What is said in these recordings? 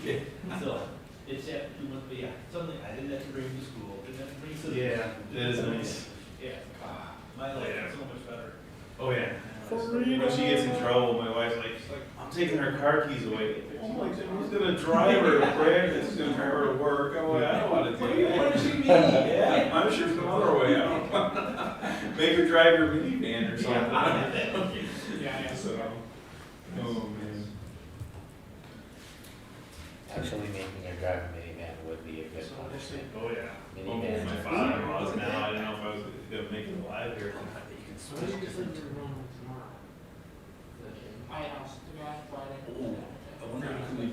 So, it's yeah, you must be, something I didn't have to bring to school, didn't have to bring to. Yeah, it is nice. Yeah, my life is so much better. Oh yeah. When she gets in trouble, my wife's like, I'm taking her car keys away. Oh my God, who's gonna drive her to practice? Who's gonna drive her to work? I'm like, I don't want to do that. What does she mean? Yeah, I'm sure some other way. I don't make her drive her minivan or something. Yeah. So, oh man. Actually, making her drive a minivan would be a good punishment. Oh yeah. Oh, Minivan. my father-in-law's now. I didn't know if I was gonna make it alive here. I asked the guy Friday. Oh, I wonder if we,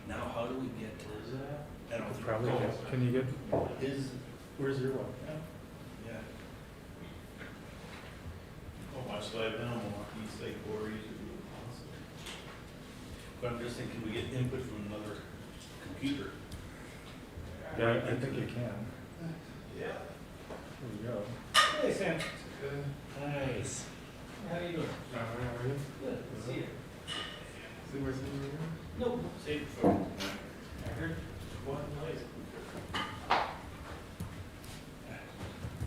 now how do we get, I don't think. Probably get, can you get, where's your one? Yeah. Oh, much so I've been on Milwaukee Sitecore. Used to be awesome. But I'm just thinking, we get input from another computer. Yeah, I think you can. Yeah. There you go. Hey, Sam. Nice. How you doing? How are you? Good, see you. See where's the room? Nope, save it for, I heard one noise.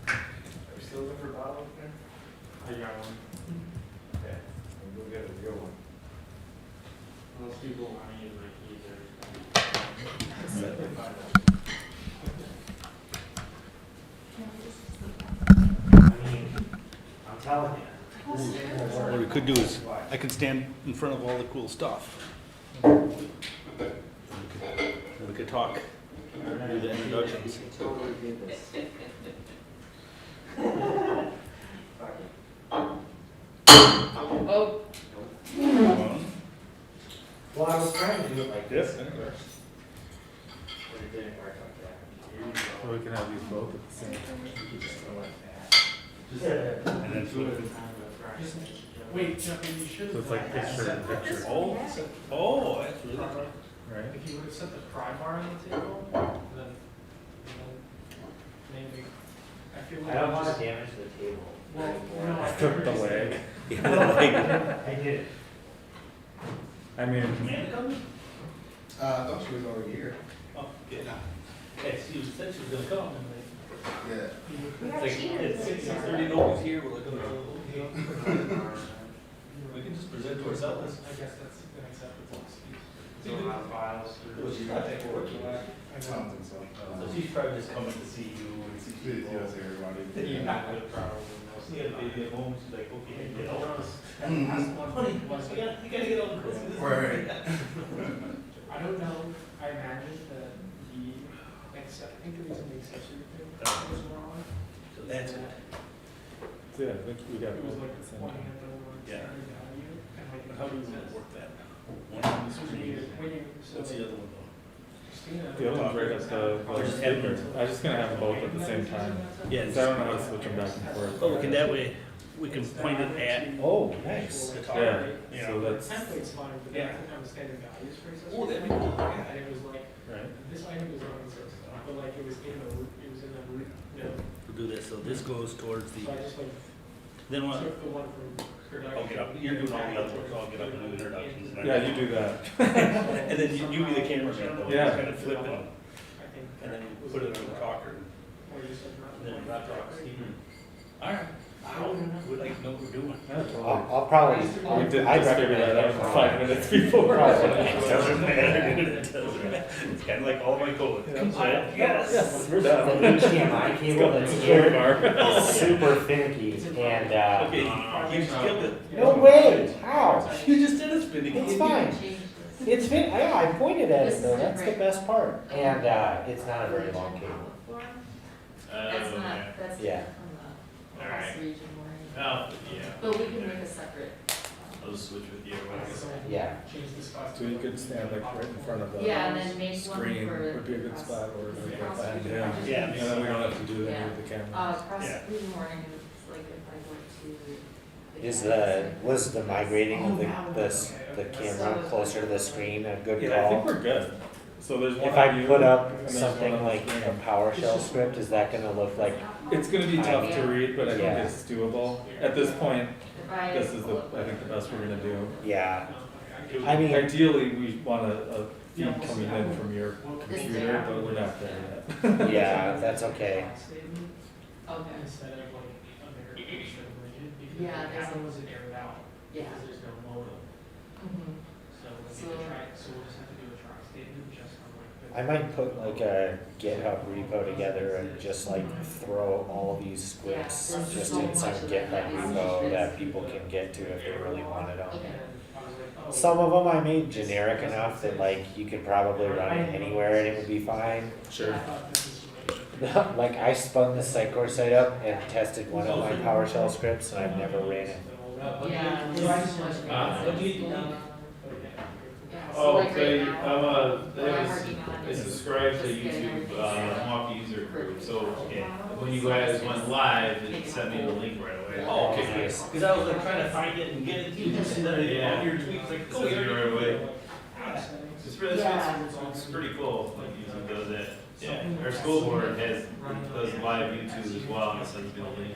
Are you still looking for a bottle up there? I got one. Okay, we'll go get a real one. Most people want to use like either. I mean, I'm telling you. What we could do is, I can stand in front of all the cool stuff. We could talk, do the introductions. Totally do this. Oh. Well, I was trying to do it like this Yes. at first. But it didn't work like that. So we can have these both at the same time. You just go like that. And then flip it. Wait, Jeff, you should So it's like picture in picture, Oh, oh, that's really cool. right? If you would have set the pry bar on the table, then maybe. I feel like. I don't want to damage the table. Well, no, I Took the leg. I did. I mean, Amanda coming? I thought she was already here. Oh, yeah. Yeah, she was, said she was gonna come, and Yeah. like, it's 6:30, nobody's here, we're like, okay. We can just present to ourselves. I guess that's an acceptable excuse. So Still have files. Well, she's not that working. I I know. don't think so. So she's probably just coming to see you and see She people. does everybody. Yeah, but probably most of She the had a time. baby at home, she's like, okay, You get know, out. honey, You gotta get on the Christmas. Right. I don't know, I imagine that I think the reason the accessory thing was wrong. So that's it. so yeah, I think we got It was both like at the same pointing time. at the one Yeah. value and like. How do we work that? One on the So when screen. you, What's the other one though? Christina. The other one's right at Or just the have speaker. them. I was just gonna have them both at the same time. Yeah. So I don't know how to switch them back and forth. Oh, we can, that way, we can point it at. Oh, nice. The car. Yeah, so that's, Template's fine, but then I think I'm standard values for accessory. Oh, that'd be cool. Yeah, and it was like, right. this item was on this, but like it was in the, it was in the root, you know, We'll do this, so this goes towards the, so I just like then what? took the one from production. I'll get up, you're doing all the other work, so I'll get up and do introductions. and Yeah, you do that. And then you be the cameraman, though, Yeah. kind of flip it, I think. and then you put it on the talker, Or you said not. and then not talk, Alright, we like to know what we're doing. Yeah, totally. I'll probably, We did I'd just figure that out recommend 5 minutes before. It doesn't matter, it doesn't matter. It's kind of like all my code. Yeah. Yes. Yes, we're The done. HDMI cable that's It's here far. is super finicky and, Okay, you just killed it. no way, how? You just did it, spinning. It's fine. It's fin, I pointed at it though, that's the best part. And, it's not a very long cable. That's not, that's Yeah. different from the Alright. West region where, Oh, yeah. but we can make a separate. I'll just switch with you. Yeah. Change this class. So you could stand like right in front of the Yeah, and then make one screen for. would be a good spot, or like right behind him. Yeah. And then we don't have to do that Yeah. with the camera. Cross Yeah. region warning is like if I went to. Is was the migrating of the camera closer to the screen a good Yeah, I think call? we're good. So there's one If on I you, put up and there's something one on the like screen. a PowerShell script, is that gonna look like, It's gonna be tough to read, but I think Yeah. it's doable. At this point, If I. this is I think the best we're gonna do. yeah, I mean, Ideally, we want a feed coming in from your computer, but we're not there yet. Yeah, that's okay. Okay. Instead of like American translated, because Yeah, like, there's that a- one wasn't aired out, Yeah. because there's no modem. Mhm. So we'll So- need to try, so we'll just have to do a try statement just on like. the- I might put like a GitHub repo together and just like throw all of these scripts Yeah, there's just so in some much of GitHub that. repo that people can get to if they really wanted them. Okay. I was like, oh. Some of them I made generic enough that like you could probably run it anywhere and it would be fine. Sure. I thought this was amazing. Like I spun the Sitecore site up and tested one of my PowerShell scripts and I've never ran it. Yeah, there's so much. what do you- Yeah, so Oh, like they, right now, what I'm they working on is. subscribe to just getting YouTube, everything set up Milwaukee user group, so Yeah. when you guys went live, it sent me the link right away. Oh, okay, because I was like trying to find it and get it, you just see that Yeah. all your tweets, like, It oh, sent me you're. right away. It's really, Yeah. it's pretty cool, like YouTube does that. Yeah, our school board does live YouTube as well, and it sends me the link.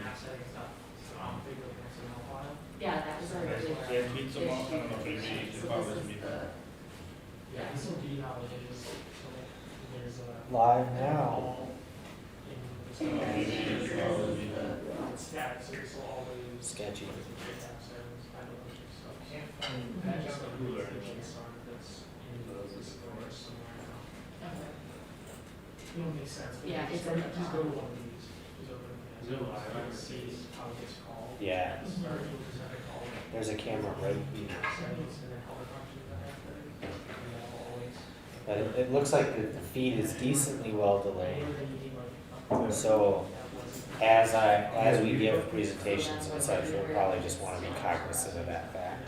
Yeah, that was our big There meets them all, I don't know if issue. maybe So if I was this is meeting. the- Yeah, this will be how it is, so there's a. Live now. Yeah, so this will always. Sketchy. That just like moves the JSON that's in the storage somewhere now. Okay. It'll make sense. but Yeah, just it's go- in the Just go to top. one of these, just open it, go live, and see how it gets called. Yeah, Or you'll just have to call it. there's a camera right here. Settings and then color functions that have there, and that'll always. But it looks like the feed is decently well delayed. So as we give presentations and such, we'll probably just want to be cognizant of that fact.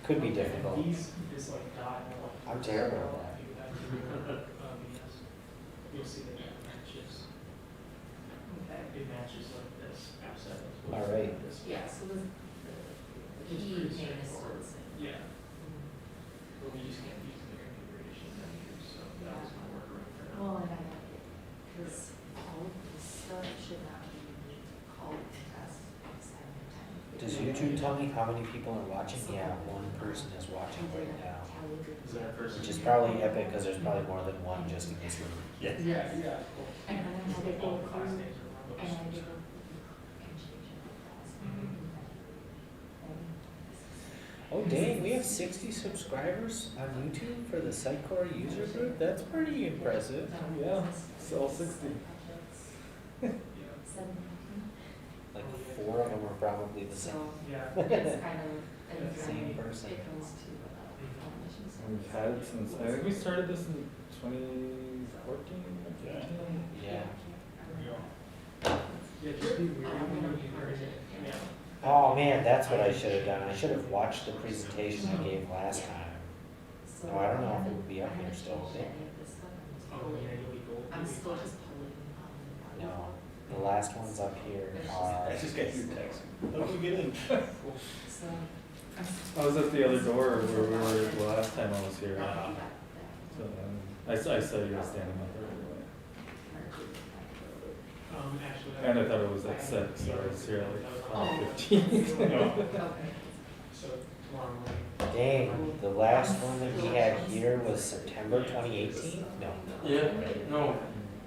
Could be difficult. These, this like dot. I'm terrible at that. You'll see that it matches, Okay. it matches like this app settings. All right. Yeah, so the key name is still the same. Yeah, but we just can't use their configuration manager, so that was my workaround for now. Well, and I like it, because all of this stuff should not be called test outside of time. Does YouTube tell me how many people are watching? Yeah, one person is watching right now. Is that a person? Which is probably epic because there's probably more than one just in this room. Yeah, yeah, cool. And then I had to All go the class through, names are on and I had to those. go and change it. Oh dang, we have 60 subscribers on YouTube for the Sitecore user group? That's pretty impressive. Yeah, sell 60. Like 4 of them are probably the same. So, Yeah. it's kind of, and Same then person. it goes to, television We've had it since, I think we started this in 2014, 15. Yeah. Yeah, just be weird when you heard it. Yeah. Oh man, that's what I should have done. I should have watched the presentation I gave last time. So No, I don't know if it would be up here still. I haven't changed any of this stuff. I'm just Oh, pulling- yeah, you'll be gold. I'm still just pulling. No, the last ones up here are. I just got your text. How do we get in? So. I was at the other door where we were, the last time I was here. So I saw you guys standing up there. Actually. And I thought it was at 6, so I was here at like 5:15. Okay. So tomorrow morning. Dang, the last one that we had here was September 2018? No. Yeah, no,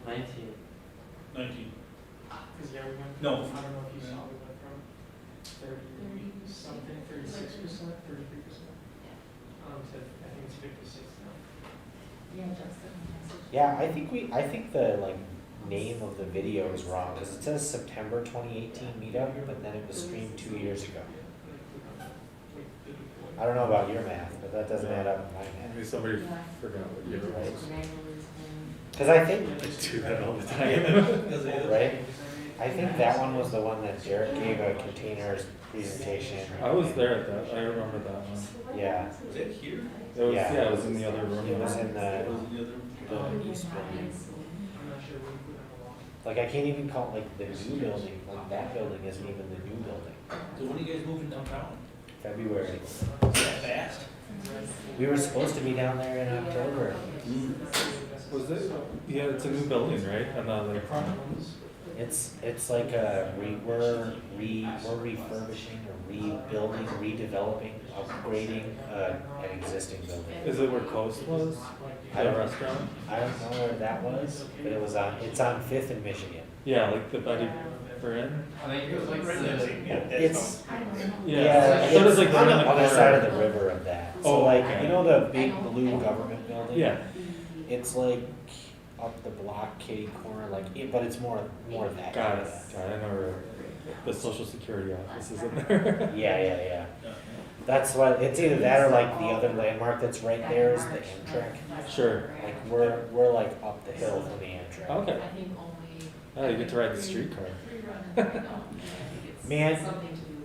19. 19. Cause yeah, we went. No. I don't know if you saw, we went from 30 something, 36%, 33%. To, I think it's 56 now. Yeah, Justin. messaged Yeah, me. I think the like name of the video is wrong because it says September 2018 meetup, but then it was streamed 2 years ago. I don't know about your math, but that doesn't add up in my Maybe math. somebody Yeah. forgot what You year did it this was. manually, and- Because I think, I do that all the time. right? I think that one was the one that Derek gave a containers presentation. I was there at that, I remember that one. Yeah, Was it here? It was, Yeah. yeah, it was in the other room. it was in It the, was in the other. the east building. I'm not sure when we put on the wall. Like I can't even call it like the new building, like that building isn't even the new building. So when are you guys moving downtown? February. Is that fast? We were supposed to be down there in October. Was it? Yeah, it's a new building, right? And then like, It's like we're refurbishing or rebuilding, redeveloping, upgrading an existing building. Is it where Coast was? I The don't- restaurant? I don't know where that was, but it's on Fifth in Michigan. Yeah, like the Betty Brin? I think it was like It's, Yeah. So it's it's like on the around the other side of corner. the river of that. Oh, So like, okay. you know the big blue government building? Yeah, It's like up the block, kitty corner, like, but it's more that. got it, area. got it, I know where the social security office is in there. Yeah. That's what, it's either that or like the other landmark that's right there is the Amtrak. Sure. Like, we're like up the hill from the Amtrak. Okay. I think only. Oh, you get to ride the streetcar. Man,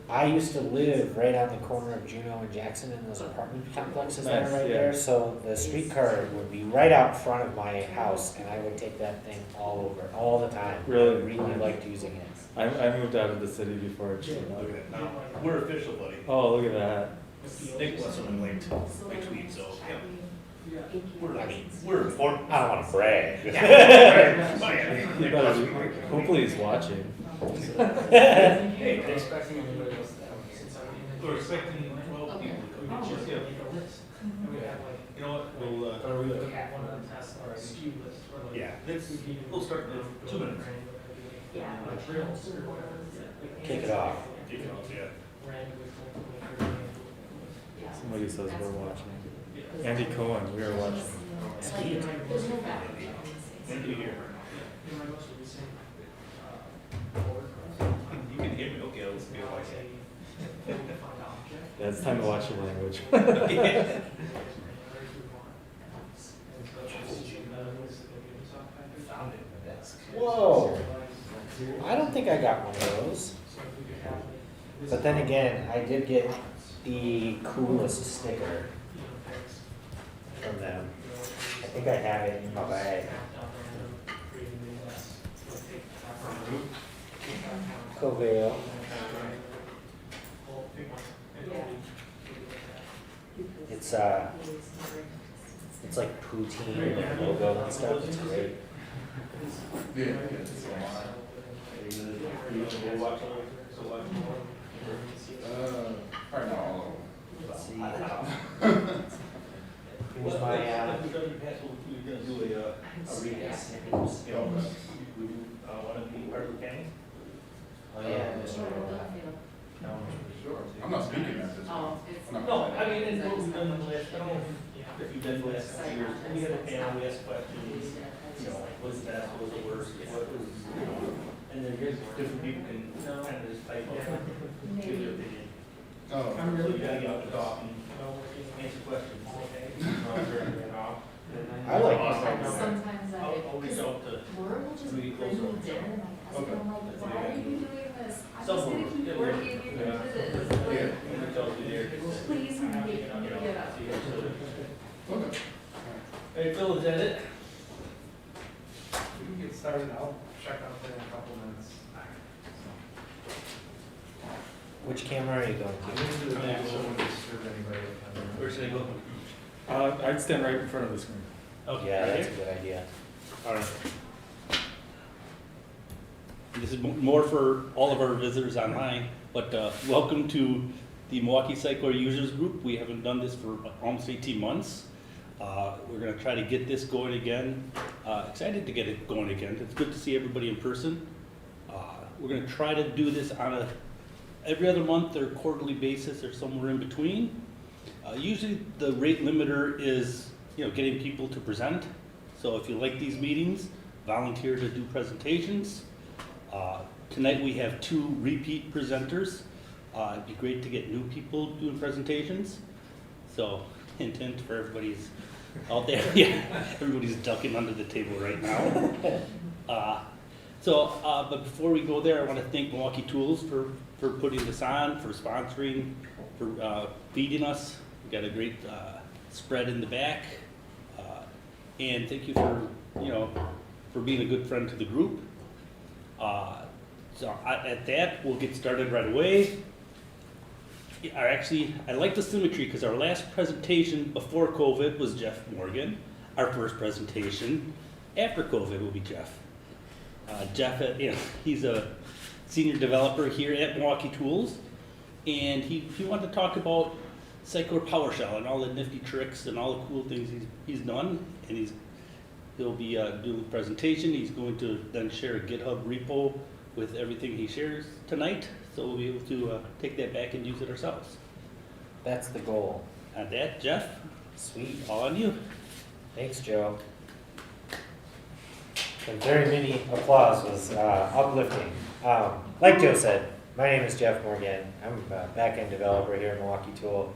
I used to live right on the corner of Juneau and Jackson in those apartment complexes that Nice, are right yeah. there. So the streetcar would be right out front of my house and I would take that thing all over, all the time. Really? I really liked using it. I moved out of the city before it showed up. Look at that now. We're official, buddy. Oh, look at that. Nick was someone linked my tweet, so, yeah. I We're important. don't want to brag. You better, hopefully he's watching. Hey, We're expecting anybody else to have since I'm. we're expecting 12 people to come. Just, Yeah. And we have like. You know what, we'll, Or we look at one of the tests or a SKU list or like. yeah, we'll start in 2 minutes. Yeah. Kick it off. Kick it off, yeah. Somebody says we're watching. Andy Cohen, we are watching. Sweet. There's no back. When do you hear? In my most recent, You can hear me, okay, I'll listen to your voice. Yeah, it's time to watch your language. Whoa. I don't think I got one of those. But then again, I did get the coolest sticker from them. I think I have it in my bag. Coveo. It's like poutine and logo and stuff. It's great. Yeah. Probably not all of them. Let's see. Here's my We're gonna do a Remus. you know, we do, want to be part of the county? Oh yeah. Sure. I'm not speaking at this. Oh, I'm not- No, I mean, and what we've done in the last, I don't know if you've done the last couple of years, we have a panel, we ask questions, you know, what's the best, what's the worst, what was, you know, and then here's different people can kind of just type up, give their opinion. Oh, So you gotta get out to talk and answer questions. I like Sometimes I, I'll reach out to, Laura will just Really bring close me dinner and my husband, I'm like, why are you doing this? I'm Some just of gonna them, keep yeah, working, you're gonna do this. yeah. reach out to there. Please make me get up. Okay. Hey, Phil, is that it? We can get started, I'll check out there in a couple minutes. Which camera are you going to? Where should I go? I'd stand right in front of the screen. Okay. Yeah, that's a good idea. All right. This is more for all of our visitors online, but welcome to the Milwaukee Sitecore Users Group. We haven't done this for almost 18 months. We're going to try to get this going again. Excited to get it going again. It's good to see everybody in person. We're going to try to do this on a every other month or quarterly basis or somewhere in between. Usually the rate limiter is getting people to present. So if you like these meetings, volunteer to do presentations. Tonight we have 2 repeat presenters. It'd be great to get new people doing presentations. So hint, hint for everybody's out there. Yeah, everybody's ducking under the table right now. But before we go there, I want to thank Milwaukee Tools for putting this on, for sponsoring, for feeding us. We got a great spread in the back. And thank you for being a good friend to the group. At that, we'll get started right away. I like the symmetry because our last presentation before COVID was Jeff Morgan. Our first presentation after COVID will be Jeff. Jeff, he's a senior developer here at Milwaukee Tools, and he wanted to talk about Sitecore PowerShell and all the nifty tricks and all the cool things he's done, and he'll be doing a presentation. He's going to then share a GitHub repo with everything he shares tonight, so we'll be able to take that back and use it ourselves. That's the goal. At that, Jeff, Sweet. all on you. Thanks, Joe. The very mini applause was uplifting. Like Joe said, my name is Jeff Morgan. I'm a back-end developer here at Milwaukee Tool.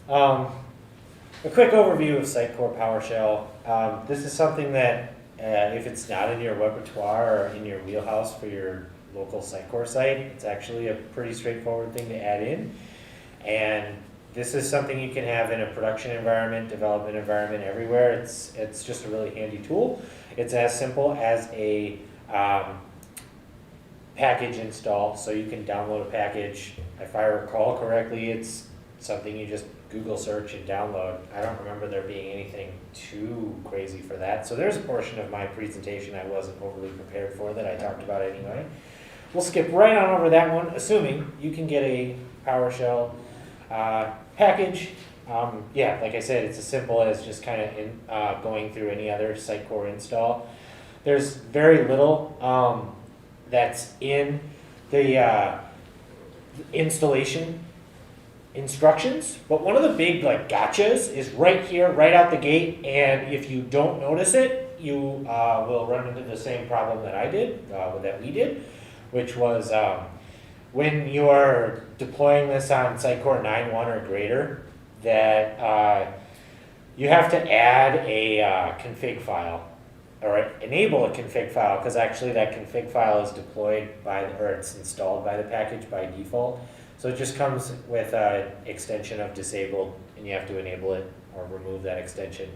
A quick overview of Sitecore PowerShell. This is something that, if it's not in your repertoire or in your wheelhouse for your local Sitecore site, it's actually a pretty straightforward thing to add in. And this is something you can have in a production environment, development environment, everywhere. It's just a really handy tool. It's as simple as a package install, so you can download a package. If I recall correctly, it's something you just Google search and download. I don't remember there being anything too crazy for that. So there's a portion of my presentation I wasn't overly prepared for that I talked about anyway. We'll skip right on over that one, assuming you can get a PowerShell package. Yeah, like I said, it's as simple as just kind of going through any other Sitecore install. There's very little that's in the installation instructions, but one of the big gotchas is right here, right out the gate, and if you don't notice it, you will run into the same problem that I did, that we did, which was when you're deploying this on Sitecore 9.1 or greater, that you have to add a config file, or enable a config file, because actually that config file is deployed or it's installed by the package by default. So it just comes with an extension of disabled, and you have to enable it or remove that extension.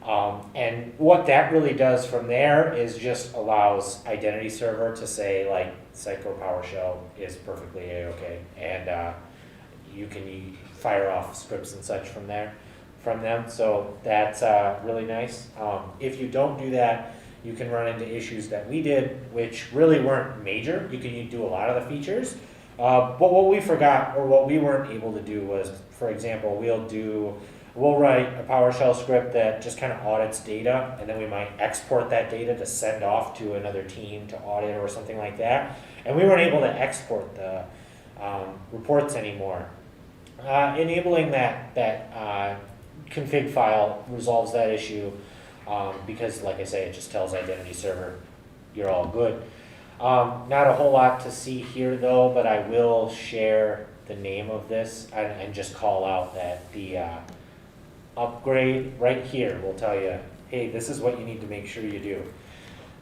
And what that really does from there is just allows identity server to say Sitecore PowerShell is perfectly A-okay, and you can fire off scripts and such from them. So that's really nice. If you don't do that, you can run into issues that we did, which really weren't major. You can do a lot of the features. But what we forgot, or what we weren't able to do was, for example, we'll write a PowerShell script that just kind of audits data, and then we might export that data to send off to another team to audit or something like that. And we weren't able to export the reports anymore. Enabling that config file resolves that issue because, like I say, it just tells identity server you're all good. Not a whole lot to see here though, but I will share the name of this and just call out that the upgrade right here will tell you, hey, this is what you need to make sure you do.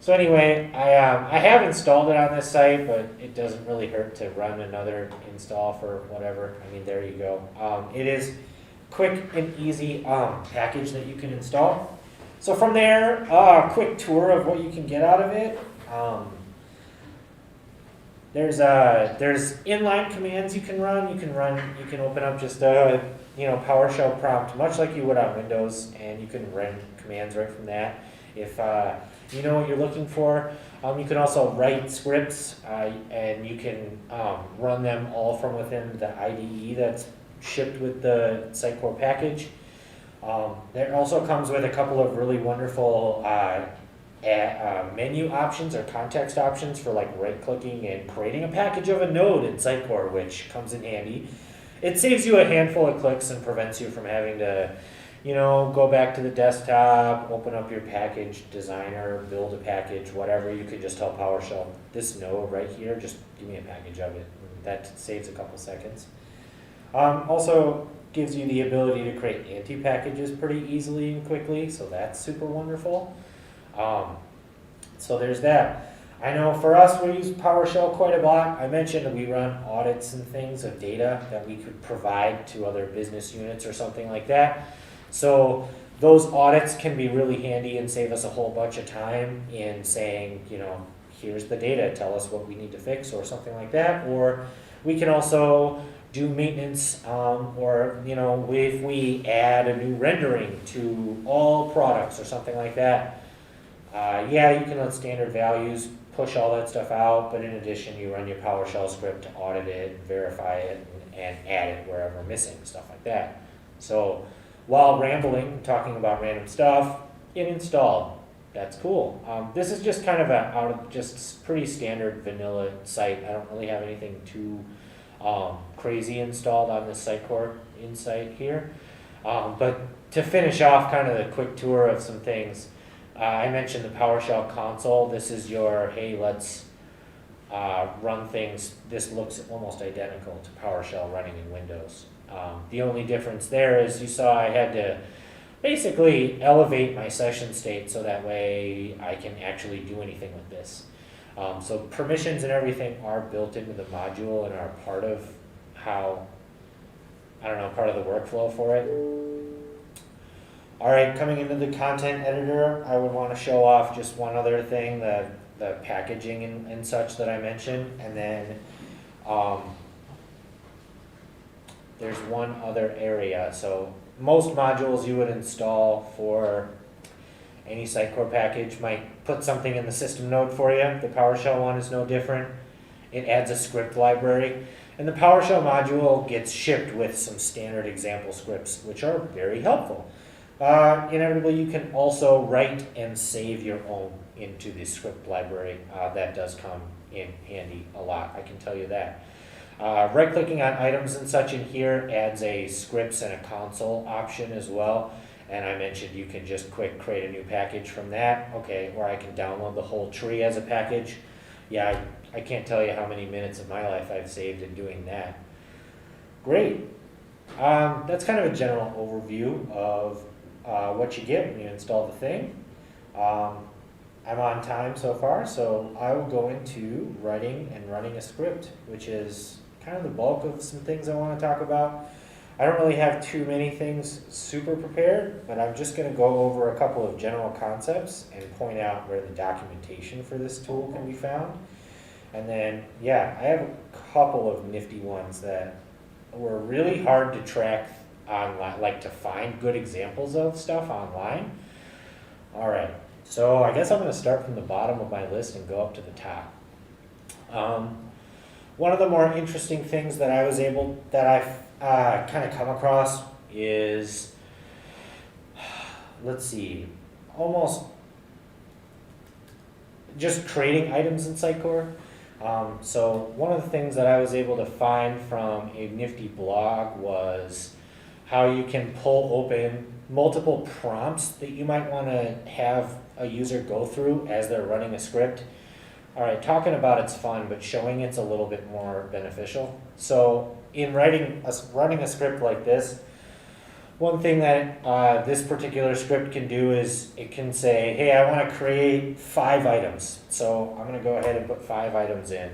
So anyway, I have installed it on this site, but it doesn't really hurt to run another install for whatever. I mean, there you go. It is quick and easy package that you can install. So from there, a quick tour of what you can get out of it. There's inline commands you can run. You can open up just a PowerShell prompt, much like you would on Windows, and you can run commands right from that. If you know what you're looking for, you can also write scripts, and you can run them all from within the IDE that's shipped with the Sitecore package. That also comes with a couple of really wonderful menu options or context options for right-clicking and creating a package of a node in Sitecore, which comes in handy. It saves you a handful of clicks and prevents you from having to, go back to the desktop, open up your package designer, build a package, whatever. You could just tell PowerShell, this node right here, just give me a package of it. That saves a couple seconds. Also gives you the ability to create anti-packages pretty easily and quickly, so that's super wonderful. So there's that. I know for us, we use PowerShell quite a lot. I mentioned that we run audits and things of data that we could provide to other business units or something like that. So those audits can be really handy and save us a whole bunch of time in saying, here's the data, tell us what we need to fix or something like that. Or we can also do maintenance, or if we add a new rendering to all products or something like that, Yeah, you can let standard values push all that stuff out, but in addition, you run your PowerShell script to audit it, verify it, and add it wherever missing, stuff like that. So while rambling, talking about random stuff, it installed. That's cool. This is just kind of just pretty standard vanilla site. I don't really have anything too crazy installed on this Sitecore Insight here. But to finish off kind of the quick tour of some things, I mentioned the PowerShell console. This is your, hey, let's run things. This looks almost identical to PowerShell running in Windows. The only difference there is you saw I had to basically elevate my session state so that way I can actually do anything with this. So permissions and everything are built into the module and are part of how, part of the workflow for it. All right, coming into the content editor, I would want to show off just one other thing, the packaging and such that I mentioned, and then there's one other area. So most modules you would install for any Sitecore package might put something in the system node for you. The PowerShell one is no different. It adds a script library, and the PowerShell module gets shipped with some standard example scripts, which are very helpful. Inevitably, you can also write and save your own into the script library. That does come in handy a lot, I can tell you that. Right-clicking on items and such in here adds a scripts and a console option as well. And I mentioned you can just create a new package from that. Okay, or I can download the whole tree as a package. Yeah, I can't tell you how many minutes of my life I've saved in doing that. Great. That's kind of a general overview of what you get when you install the thing. I'm on time so far, so I will go into writing and running a script, which is kind of the bulk of some things I want to talk about. I don't really have too many things super prepared, but I'm just going to go over a couple of general concepts and point out where the documentation for this tool can be found. And then, yeah, I have a couple of nifty ones that were really hard to track online, like to find good examples of stuff online. All right, so I guess I'm going to start from the bottom of my list and go up to the top. One of the more interesting things that I've kind of come across is, let's see, almost just creating items in Sitecore. So one of the things that I was able to find from a nifty blog was how you can pull open multiple prompts that you might want to have a user go through as they're running a script. All right, talking about it's fun, but showing it's a little bit more beneficial. So in running a script like this, one thing that this particular script can do is it can say, hey, I want to create 5 items. So I'm going to go ahead and put 5 items in.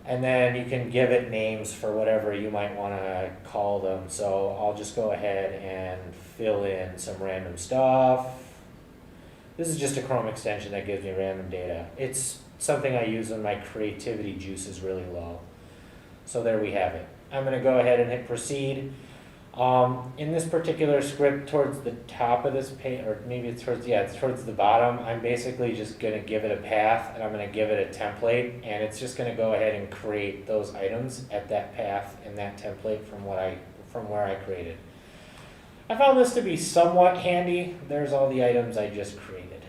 And then you can give it names for whatever you might want to call them. So I'll just go ahead and fill in some random stuff. This is just a Chrome extension that gives me random data. It's something I use when my creativity juice is really low. So there we have it. I'm going to go ahead and hit proceed. In this particular script, towards the top of this page, or maybe it's towards the bottom, I'm basically just going to give it a path, and I'm going to give it a template, and it's just going to go ahead and create those items at that path and that template from where I created. I found this to be somewhat handy. There's all the items I just created.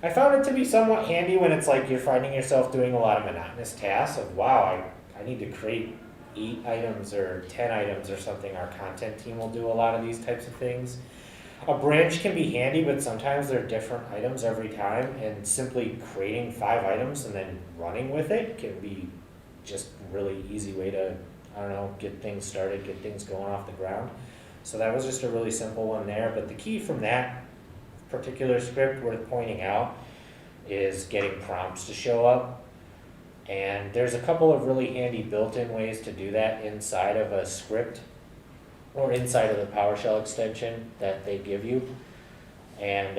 I found it to be somewhat handy when it's like you're finding yourself doing a lot of monotonous tasks of, wow, I need to create 8 items or 10 items or something. Our content team will do a lot of these types of things. A branch can be handy, but sometimes they're different items every time, and simply creating 5 items and then running with it can be just a really easy way to, get things started, get things going off the ground. So that was just a really simple one there, but the key from that particular script worth pointing out is getting prompts to show up. And there's a couple of really handy built-in ways to do that inside of a script or inside of the PowerShell extension that they give you. And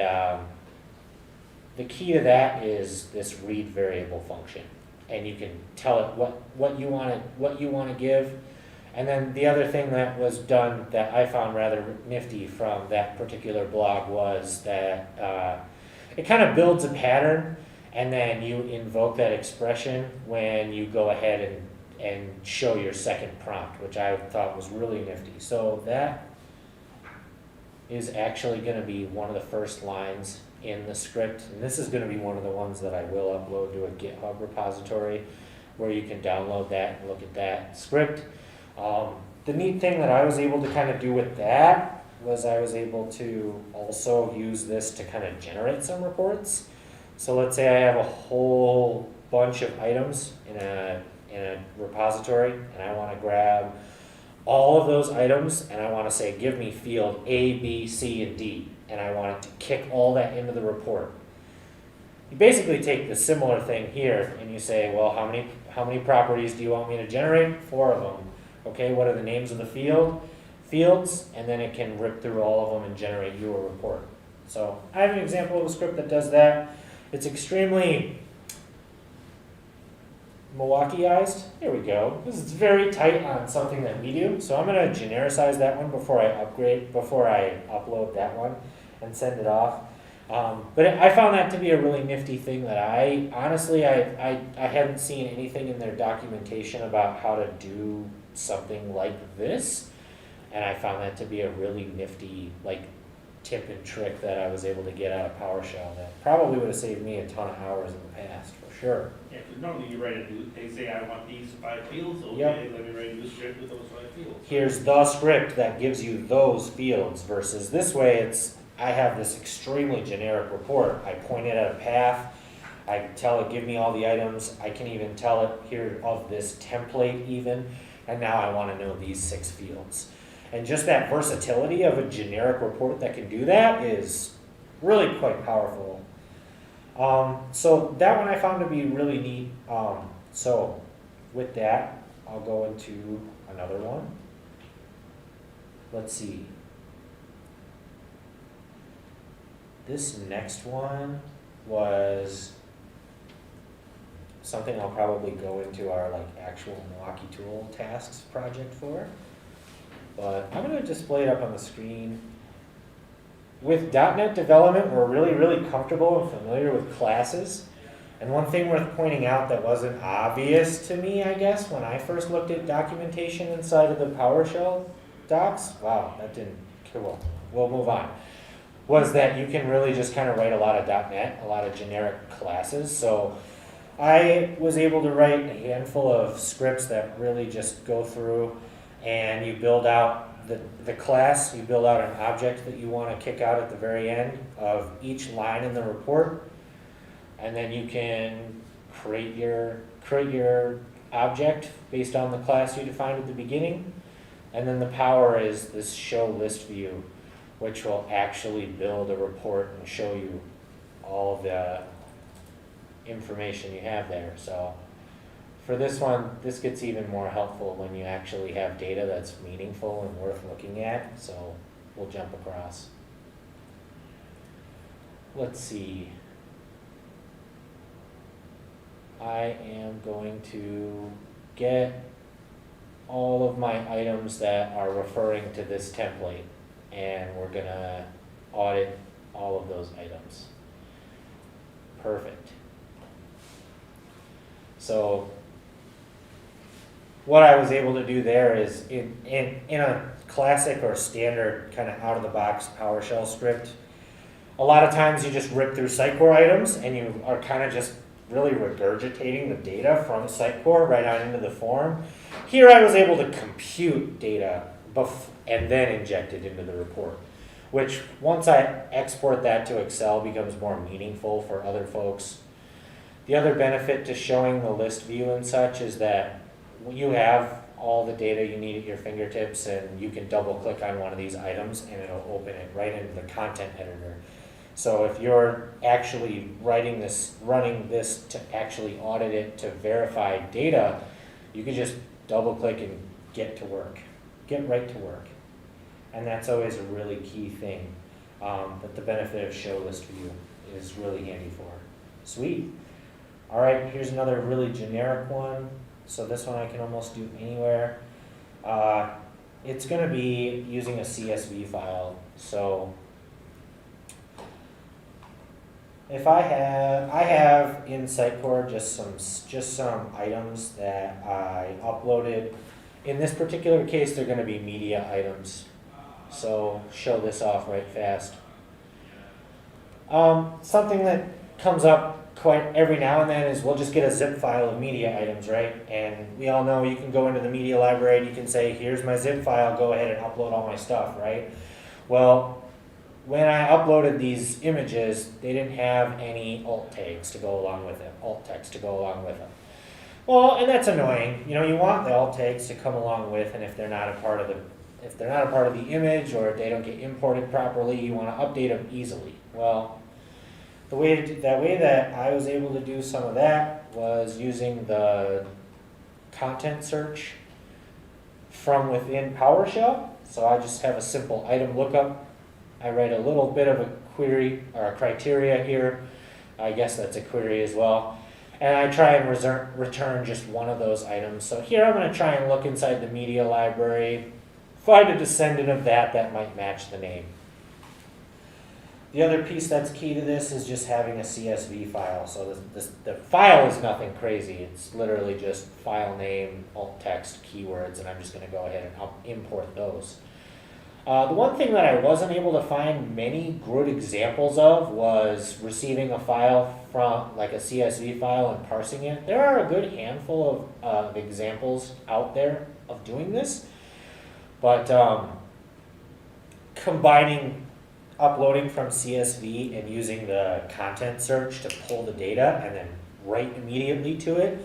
the key to that is this read variable function. And you can tell it what you want to give. And then the other thing that was done that I found rather nifty from that particular blog was that it kind of builds a pattern, and then you invoke that expression when you go ahead and show your second prompt, which I thought was really nifty. So that is actually going to be one of the first lines in the script, and this is going to be one of the ones that I will upload to a GitHub repository where you can download that and look at that script. The neat thing that I was able to kind of do with that was I was able to also use this to kind of generate some reports. So let's say I have a whole bunch of items in a repository, and I want to grab all of those items, and I want to say, give me field A, B, C, and D, and I want it to kick all that into the report. You basically take the similar thing here, and you say, well, how many properties do you want me to generate? 4 of them. Okay, what are the names of the fields? And then it can rip through all of them and generate you a report. So I have an example of a script that does that. It's extremely Milwaukeeized. There we go. This is very tight on something that we do. So I'm going to genericize that one before I upload that one and send it off. But I found that to be a really nifty thing that I hadn't seen anything in their documentation about how to do something like this. And I found that to be a really nifty tip and trick that I was able to get out of PowerShell that probably would have saved me a ton of hours in the past, for sure. Yeah, because normally you write they say I want these 5 fields, okay, Yep. let me write a new script with those 5 fields. Here's the script that gives you those fields versus this way I have this extremely generic report. I point it at a path, I tell it give me all the items, I can even tell it here of this template even, and now I want to know these 6 fields. And just that versatility of a generic report that can do that is really quite powerful. So that one I found to be really neat. So with that, I'll go into another one. Let's see. This next one was something I'll probably go into our actual Milwaukee tool tasks project for. But I'm going to display it up on the screen. With .NET development, we're really, really comfortable and familiar with classes. And one thing worth pointing out that wasn't obvious to me, I guess, when I first looked at documentation inside of the PowerShell docs, wow, that didn't, cool, we'll move on, was that you can really just kind of write a lot of .NET, a lot of generic classes. So I was able to write a handful of scripts that really just go through and you build out the class, you build out an object that you want to kick out at the very end of each line in the report, and then you can create your object based on the class you defined at the beginning, and then the power is this show list view, which will actually build a report and show you all of the information you have there. So for this one, this gets even more helpful when you actually have data that's meaningful and worth looking at. So we'll jump across. Let's see. I am going to get all of my items that are referring to this template, and we're gonna audit all of those items. Perfect. So what I was able to do there is in a classic or standard kind of out of the box PowerShell script, a lot of times you just rip through Sitecore items and you are kind of just really regurgitating the data from Sitecore right on into the form. Here I was able to compute data and then inject it into the report, which once I export that to Excel becomes more meaningful for other folks. The other benefit to showing the list view and such is that you have all the data you need at your fingertips, and you can double click on one of these items and it'll open it right into the content editor. So if you're actually running this to actually audit it to verify data, you can just double click and get right to work. And that's always a really key thing that the benefit of show list view is really handy for. Sweet. All right, here's another really generic one. So this one I can almost do anywhere. It's going to be using a CSV file. So If I have in Sitecore just some items that I uploaded. In this particular case, they're gonna be media items. So show this off right fast. Something that comes up quite every now and then is we'll just get a zip file of media items, right? And we all know you can go into the media library and you can say, here's my zip file, go ahead and upload all my stuff, right? Well, when I uploaded these images, they didn't have any alt tags to go along with it, alt text to go along with them. Well, and that's annoying. You know, you want the alt tags to come along with, and if they're not a part of the image or if they don't get imported properly, you want to update them easily. Well, the way that I was able to do some of that was using the content search from within PowerShell. So I just have a simple item lookup. I write a little bit of a query or a criteria here. I guess that's a query as well. And I try and return just one of those items. So here I'm going to try and look inside the media library, find a descendant of that might match the name. The other piece that's key to this is just having a CSV file. So the file is nothing crazy. It's literally just file name, alt text, keywords, and I'm just going to go ahead and import those. The one thing that I wasn't able to find many good examples of was receiving a file from, like a CSV file, and parsing it. There are a good handful of examples out there of doing this, but uploading from CSV and using the content search to pull the data and then write immediately to it,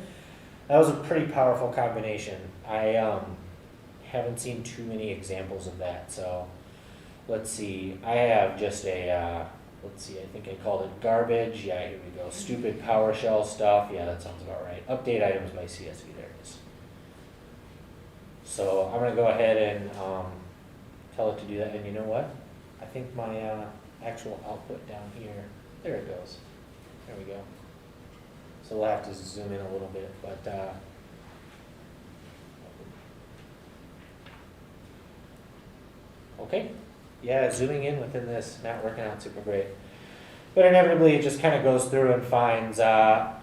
that was a pretty powerful combination. I haven't seen too many examples of that. So let's see. I have just a, let's see, I think I called it garbage. Yeah, here we go. Stupid PowerShell stuff. Yeah, that sounds about right. Update items by CSV. There it is. So I'm going to go ahead and tell it to do that. And you know what? I think my actual output down here, there it goes. There we go. So we'll have to zoom in a little bit, but okay, yeah, zooming in within this, not working out super great. But inevitably it just kind of goes through and finds an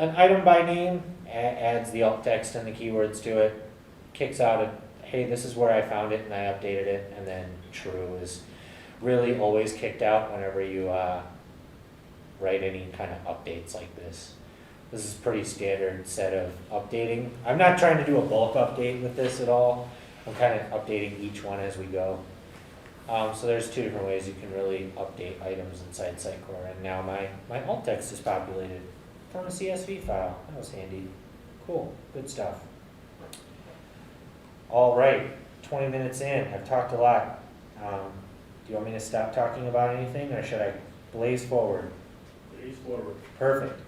item by name, adds the alt text and the keywords to it, kicks out a, hey, this is where I found it and I updated it, and then true is really always kicked out whenever you write any kind of updates like this. This is pretty standard set of updating. I'm not trying to do a bulk update with this at all. I'm kind of updating each one as we go. So there's two different ways you can really update items inside Sitecore. And now my alt text is populated from a CSV file. That was handy. Cool, good stuff. All right, 20 minutes in. I've talked a lot. Do you want me to stop talking about anything, or should I blaze forward? Blaze forward. Perfect.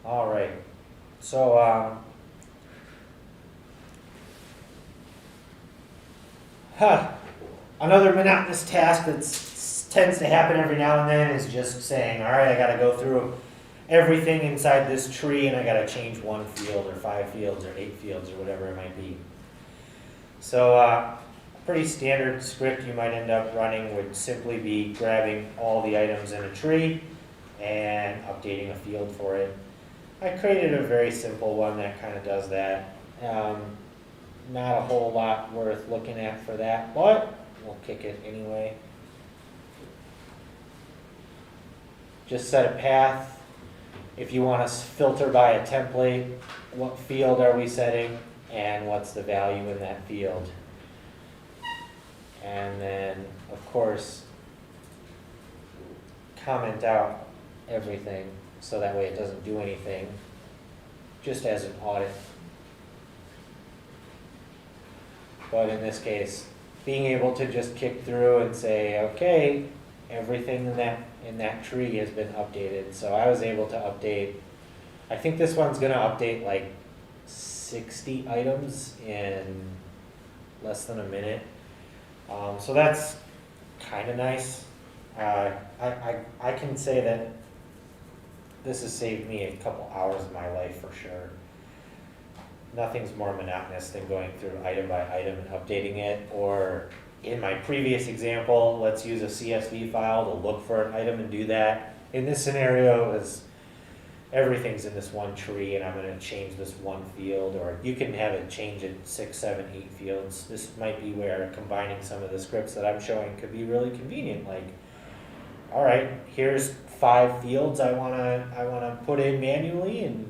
All right. So, another monotonous task that tends to happen every now and then is just saying, all right, I got to go through everything inside this tree, and I got to change one field or 5 fields or 8 fields or whatever it might be. So, pretty standard script you might end up running would simply be grabbing all the items in a tree and updating a field for it. I created a very simple one that kind of does that. Not a whole lot worth looking at for that, but we'll kick it anyway. Just set a path. If you want to filter by a template, what field are we setting and what's the value in that field? And then, of course, comment out everything so that way it doesn't do anything, just as an audit. But in this case, being able to just kick through and say, okay, everything in that tree has been updated. So I was able to update, I think this one's going to update like 60 items in less than a minute. So that's kind of nice. I can say that this has saved me a couple hours of my life for sure. Nothing's more monotonous than going through item by item and updating it. Or in my previous example, let's use a CSV file to look for an item and do that. in this scenario, is everything's in this one tree and I'm gonna change this one field, or you can have it change it 6, 7, 8 fields. This might be where combining some of the scripts that I'm showing could be really convenient, like, all right, here's 5 fields I wanna put in manually and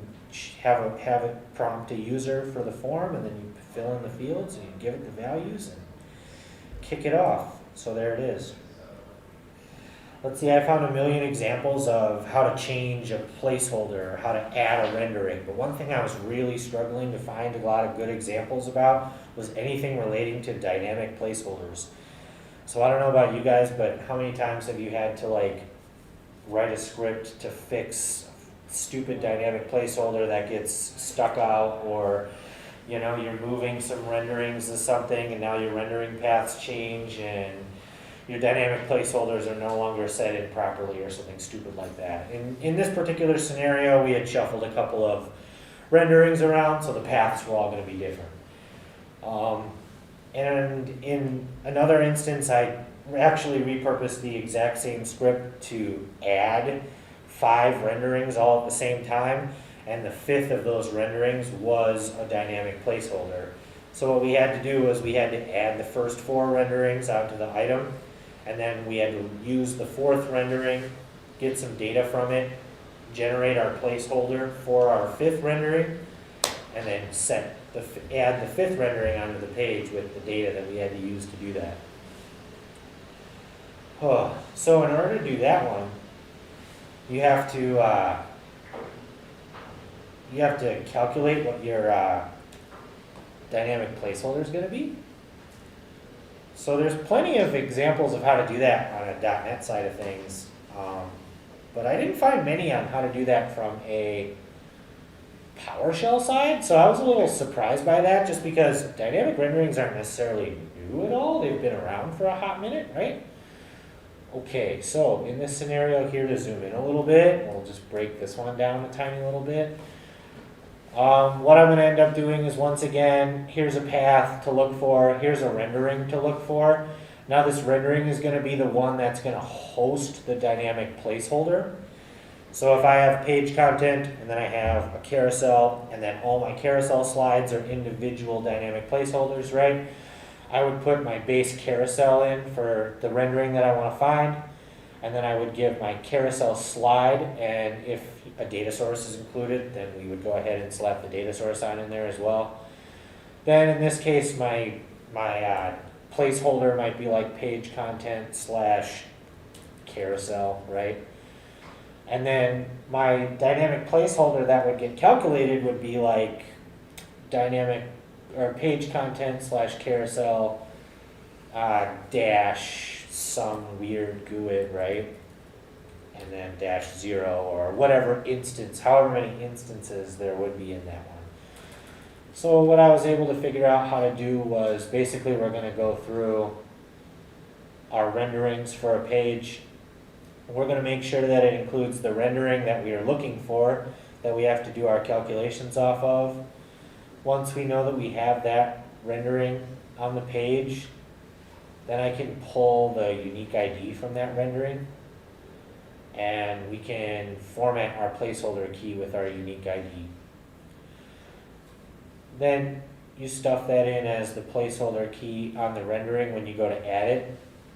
have it prompt a user for the form, and then you fill in the fields and you give it the values and kick it off. So there it is. Let's see, I found a million examples of how to change a placeholder or how to add a rendering, but one thing I was really struggling to find a lot of good examples about was anything relating to dynamic placeholders. So I don't know about you guys, but how many times have you had to like write a script to fix stupid dynamic placeholder that gets stuck out, or you know, you're moving some renderings to something and now your rendering paths change and your dynamic placeholders are no longer set in properly or something stupid like that. In this particular scenario, we had shuffled a couple of renderings around, so the paths were all going to be different. And in another instance, I actually repurposed the exact same script to add 5 renderings all at the same time, and the 5th of those renderings was a dynamic placeholder. So what we had to do was we had to add the first 4 renderings onto the item, and then we had to use the 4th rendering, get some data from it, generate our placeholder for our 5th rendering, and then add the 5th rendering onto the page with the data that we had to use to do that. So in order to do that one, you have to calculate what your dynamic placeholder is going to be. So there's plenty of examples of how to do that on a .NET side of things, but I didn't find many on how to do that from a PowerShell side, so I was a little surprised by that, just because dynamic renderings aren't necessarily new at all. They've been around for a hot minute, right? Okay, so in this scenario here, to zoom in a little bit, we'll just break this one down a tiny little bit. What I'm going to end up doing is, once again, here's a path to look for, here's a rendering to look for. Now this rendering is going to be the one that's going to host the dynamic placeholder. So if I have page content, and then I have a carousel, and then all my carousel slides are individual dynamic placeholders, right? I would put my base carousel in for the rendering that I want to find, and then I would give my carousel slide, and if a data source is included, then we would go ahead and slap the data source on in there as well. Then in this case, my placeholder might be like page content / carousel, right? And then my dynamic placeholder that would get calculated would be like dynamic or page content / carousel dash some weird GUID, right? And then -0 or whatever instance, however many instances there would be in that one. So what I was able to figure out how to do was, basically we're going to go through our renderings for a page. We're going to make sure that it includes the rendering that we are looking for, that we have to do our calculations off of. Once we know that we have that rendering on the page, then I can pull the unique ID from that rendering, and we can format our placeholder key with our unique ID. Then you stuff that in as the placeholder key on the rendering when you go to add it,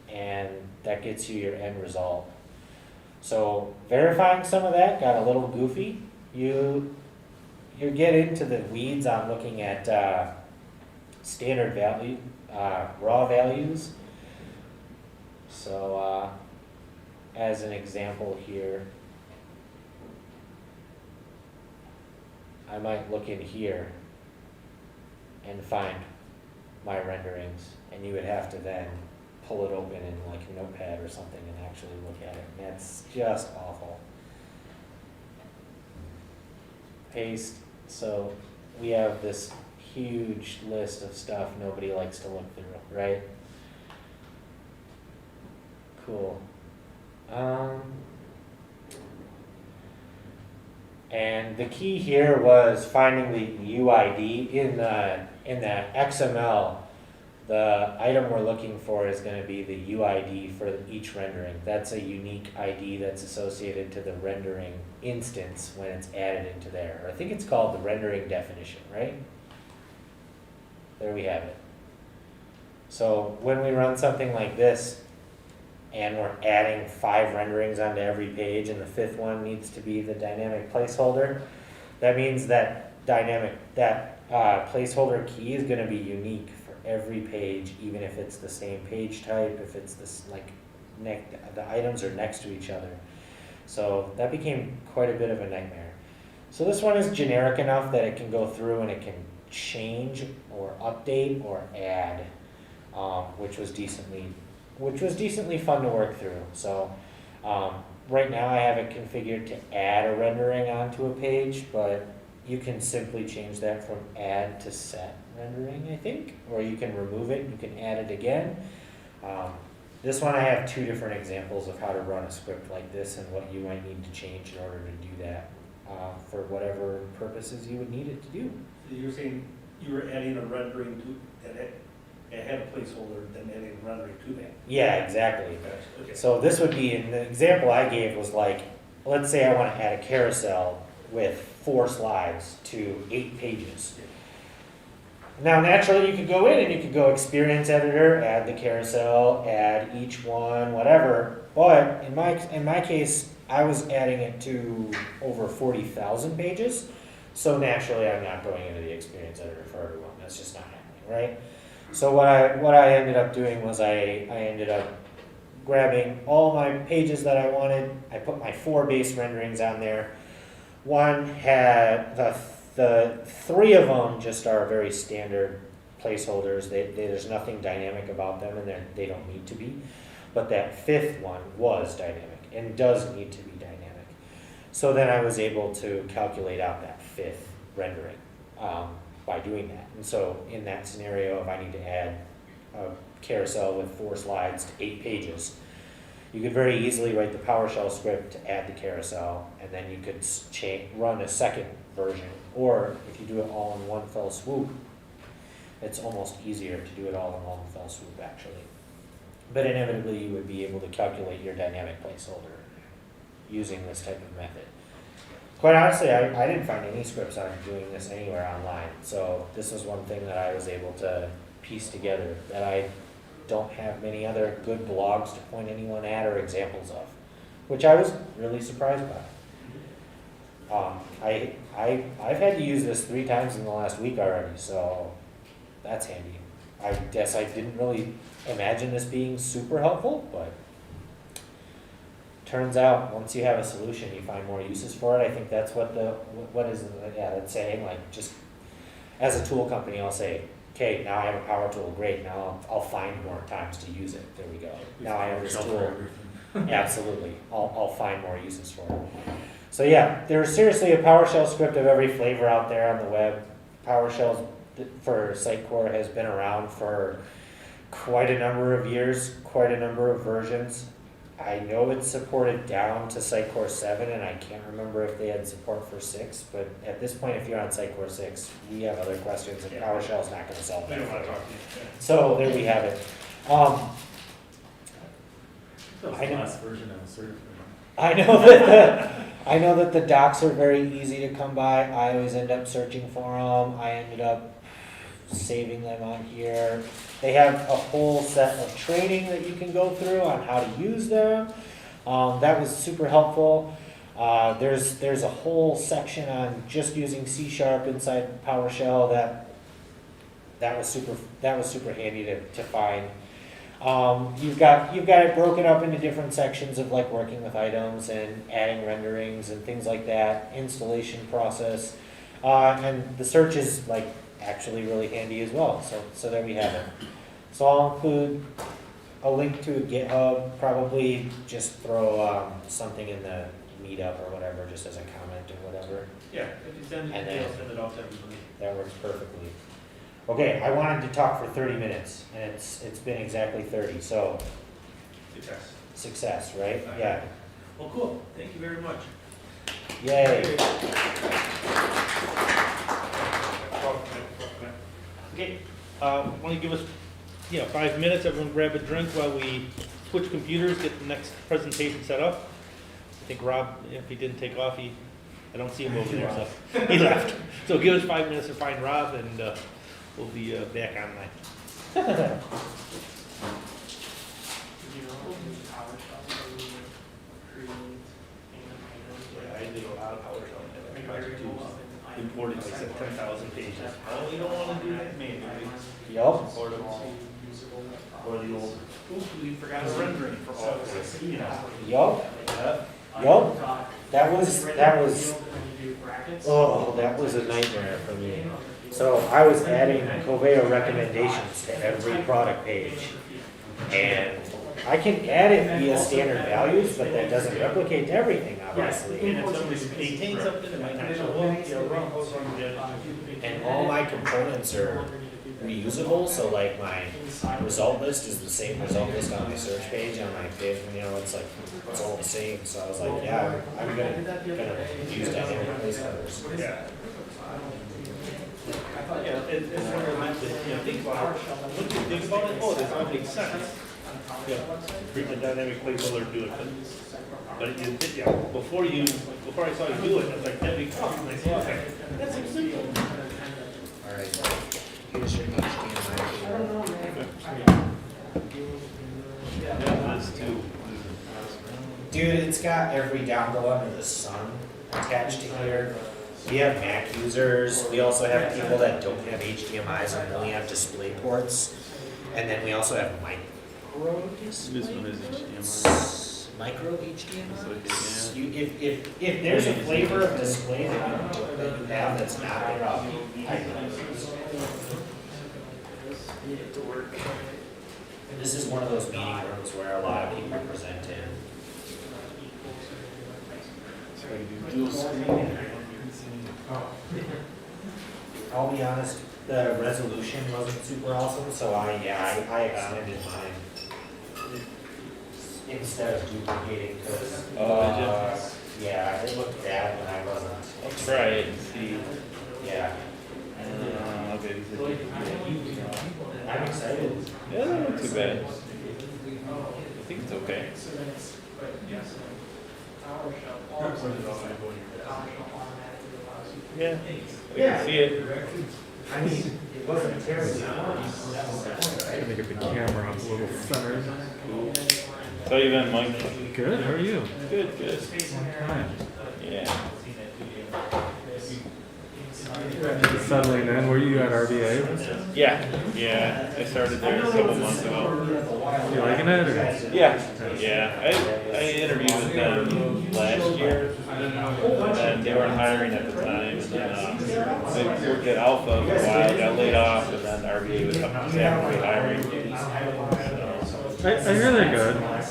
and that gets you your end result. So verifying some of that got a little goofy. You get into the weeds on looking at standard value, raw values. So as an example here, I might look in here and find my renderings, and you would have to then pull it open in like Notepad or something and actually look at it. And that's just awful. Paste. So we have this huge list of stuff nobody likes to look through, right? Cool. And the key here was finding the UID in the XML. The item we're looking for is gonna be the UID for each rendering. That's a unique ID that's associated to the rendering instance when it's added into there. I think it's called the rendering definition, right? There we have it. So when we run something like this, and we're adding 5 renderings onto every page, and the 5th one needs to be the dynamic placeholder, that means that placeholder key is gonna be unique for every page, even if it's the same page type, if it's this, the items are next to each other. So that became quite a bit of a nightmare. So this one is generic enough that it can go through and it can change or update or add, which was decently fun to work through. So right now I have it configured to add a rendering onto a page, but you can simply change that from add to set rendering, I think, or you can remove it and you can add it again. This one I have 2 different examples of how to run a script like this and what you might need to change in order to do that for whatever purposes you would need it to do. So you're saying you were adding a rendering to, and it had a placeholder, then adding a rendering to that? Yeah, exactly. Okay. So this would be, in the example I gave was like, let's say I want to add a carousel with 4 slides to 8 pages. Now naturally you could go in and you could go experience editor, add the carousel, add each one, whatever. But in my case, I was adding it to over 40,000 pages. So naturally I'm not going into the experience editor for everyone. That's just not happening, right? So what I ended up doing was I ended up grabbing all my pages that I wanted. I put my 4 base renderings on there. One had the 3 of them just are very standard placeholders. There's nothing dynamic about them, and they don't need to be. But that 5th one was dynamic and does need to be dynamic. So then I was able to calculate out that 5th rendering by doing that. And so in that scenario, if I need to add a carousel with 4 slides to 8 pages, you could very easily write the PowerShell script to add the carousel, and then you could run a second version. Or if you do it all in one fell swoop, it's almost easier to do it all in one fell swoop, actually. But inevitably, you would be able to calculate your dynamic placeholder using this type of method. Quite honestly, I didn't find any scripts on doing this anywhere online, so this was one thing that I was able to piece together that I don't have many other good blogs to point anyone at or examples of, which I was really surprised by. I've had to use this 3 times in the last week already, so that's handy. I guess I didn't really imagine this being super helpful, but turns out once you have a solution, you find more uses for it. I think that's that's saying, like, just as a tool company, I'll say, okay, now I have a power tool, great, now I'll find more times to use it, there we go. Now I have this tool, absolutely, I'll find more uses for it. So yeah, there's seriously a PowerShell script of every flavor out there on the web. PowerShell for Sitecore has been around for quite a number of years, quite a number of versions. I know it's supported down to Sitecore 7, and I can't remember if they had support for 6, but at this point, if you're on Sitecore 6, we have other questions, and PowerShell's not going to solve We that. don't want to talk to you. So there we have it. That was the last version I was certified. I know that the docs are very easy to come by. I always end up searching for them. I ended up saving them on here. They have a whole set of training that you can go through on how to use them. That was super helpful. There's a whole section on just using C# inside PowerShell that was super handy to find. You've got it broken up into different sections of like working with items and adding renderings and things like that, installation process, and the search is like actually really handy as well. So there we have it. So I'll include a link to a GitHub, probably just throw something in the meetup or whatever, just as a comment or whatever. Yeah, if you send And it, then- I'll send it off to everybody. That works perfectly. Okay, I wanted to talk for 30 minutes, and it's been exactly 30, so Success. success, right? Yeah. Well, cool. Thank you very much. Yay. Okay, want to give us yeah, 5 minutes, everyone grab a drink while we switch computers, get the next presentation set up. I think Rob, if he didn't take off, I don't see him over there, so he left. So give us 5 minutes to find Rob, and we'll be back online. You know, PowerShell, so we would create Yeah, I did a lot of PowerShell in that project too. Imported like 10,000 pages. Oh, you don't want to do that manually. Yup. Or the old, oops, we forgot a rendering for all of this, you know. Yup. Yup. That was, oh, that was a nightmare for me. So I was adding Coveo recommendations to every product page. And I can add it via standard values, but that doesn't replicate to everything, obviously. And if somebody maintains something, it might not show up, And all my components are reusable, so like my result list is the same result list on my search page, on my page, you know, it's like, it's all the same, so I was like, yeah, I'm gonna use dynamic placeholders. Yeah. Yeah, it's one of the ones that, you know, think about, what do you think about it? Oh, this all makes sense. Yeah, bring the dynamic placeholder to do it, but it did, yeah, before I saw you do it, I was like, that'd be cool, and I said, okay, that's so simple. Alright, here's your HDMI. Yeah, that's too. Dude, it's got every dongle under the sun attached to here. We have Mac users, we also have people that don't have HDMIs and only have display ports. And then we also have This one is HDMI. micro HDMIs. Okay, You, if there's a flavor of display that you have that's not there, I'll be to work. This is one of those meeting rooms where a lot of people present in. I'll be honest, the resolution wasn't super awesome, so I extended mine instead of duplicating, because, yeah, it looked bad when I wasn't. I'll try it and see. Yeah, Okay. I'm excited. Yeah, that not too bad. I think it's okay. Yeah, I can see it. I mean, it wasn't terribly. Make up the camera up a little centered. Cool. How you been, Mike? Good. How are you? Good. Good. Yeah. Settling in. Were you at RBA? Yeah. Yeah. I started there a couple months ago. You liking it? Or? Yeah. Yeah. I interviewed with them last year, and they weren't hiring at the time. And then I worked at Alpha for a while, got laid off, and then RBA was up to hiring. I hear they're good. I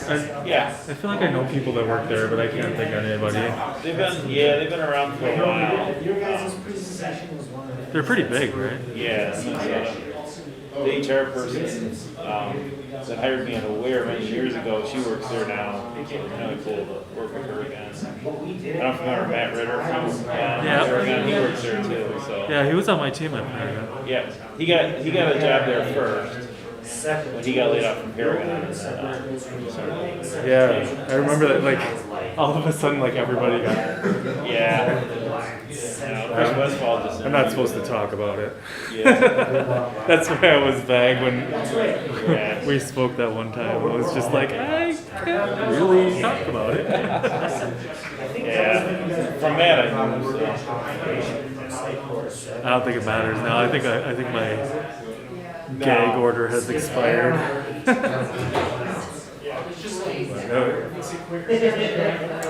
feel like I know people that work there, but I can't think of anybody. They've been around for a while. They're pretty big, right? Yeah. The HR person that hired me unaware many years ago, she works there now. So it's kind of cool to work with her again. I don't remember Matt Ritter from Oregon. He works there too. So yeah, he was on my team at Paragon. Yeah, he got a job there first. When he got laid off from Paragon. Yeah, I remember that, like, all of a sudden, like, everybody got Yeah. Chris Westfall just I'm not supposed to talk about it. Yeah. That's why I was vague when we spoke that one time. I was just like, I can't really talk about it. Yeah. From that, I knew. I don't think it matters now. I think my gag order has expired.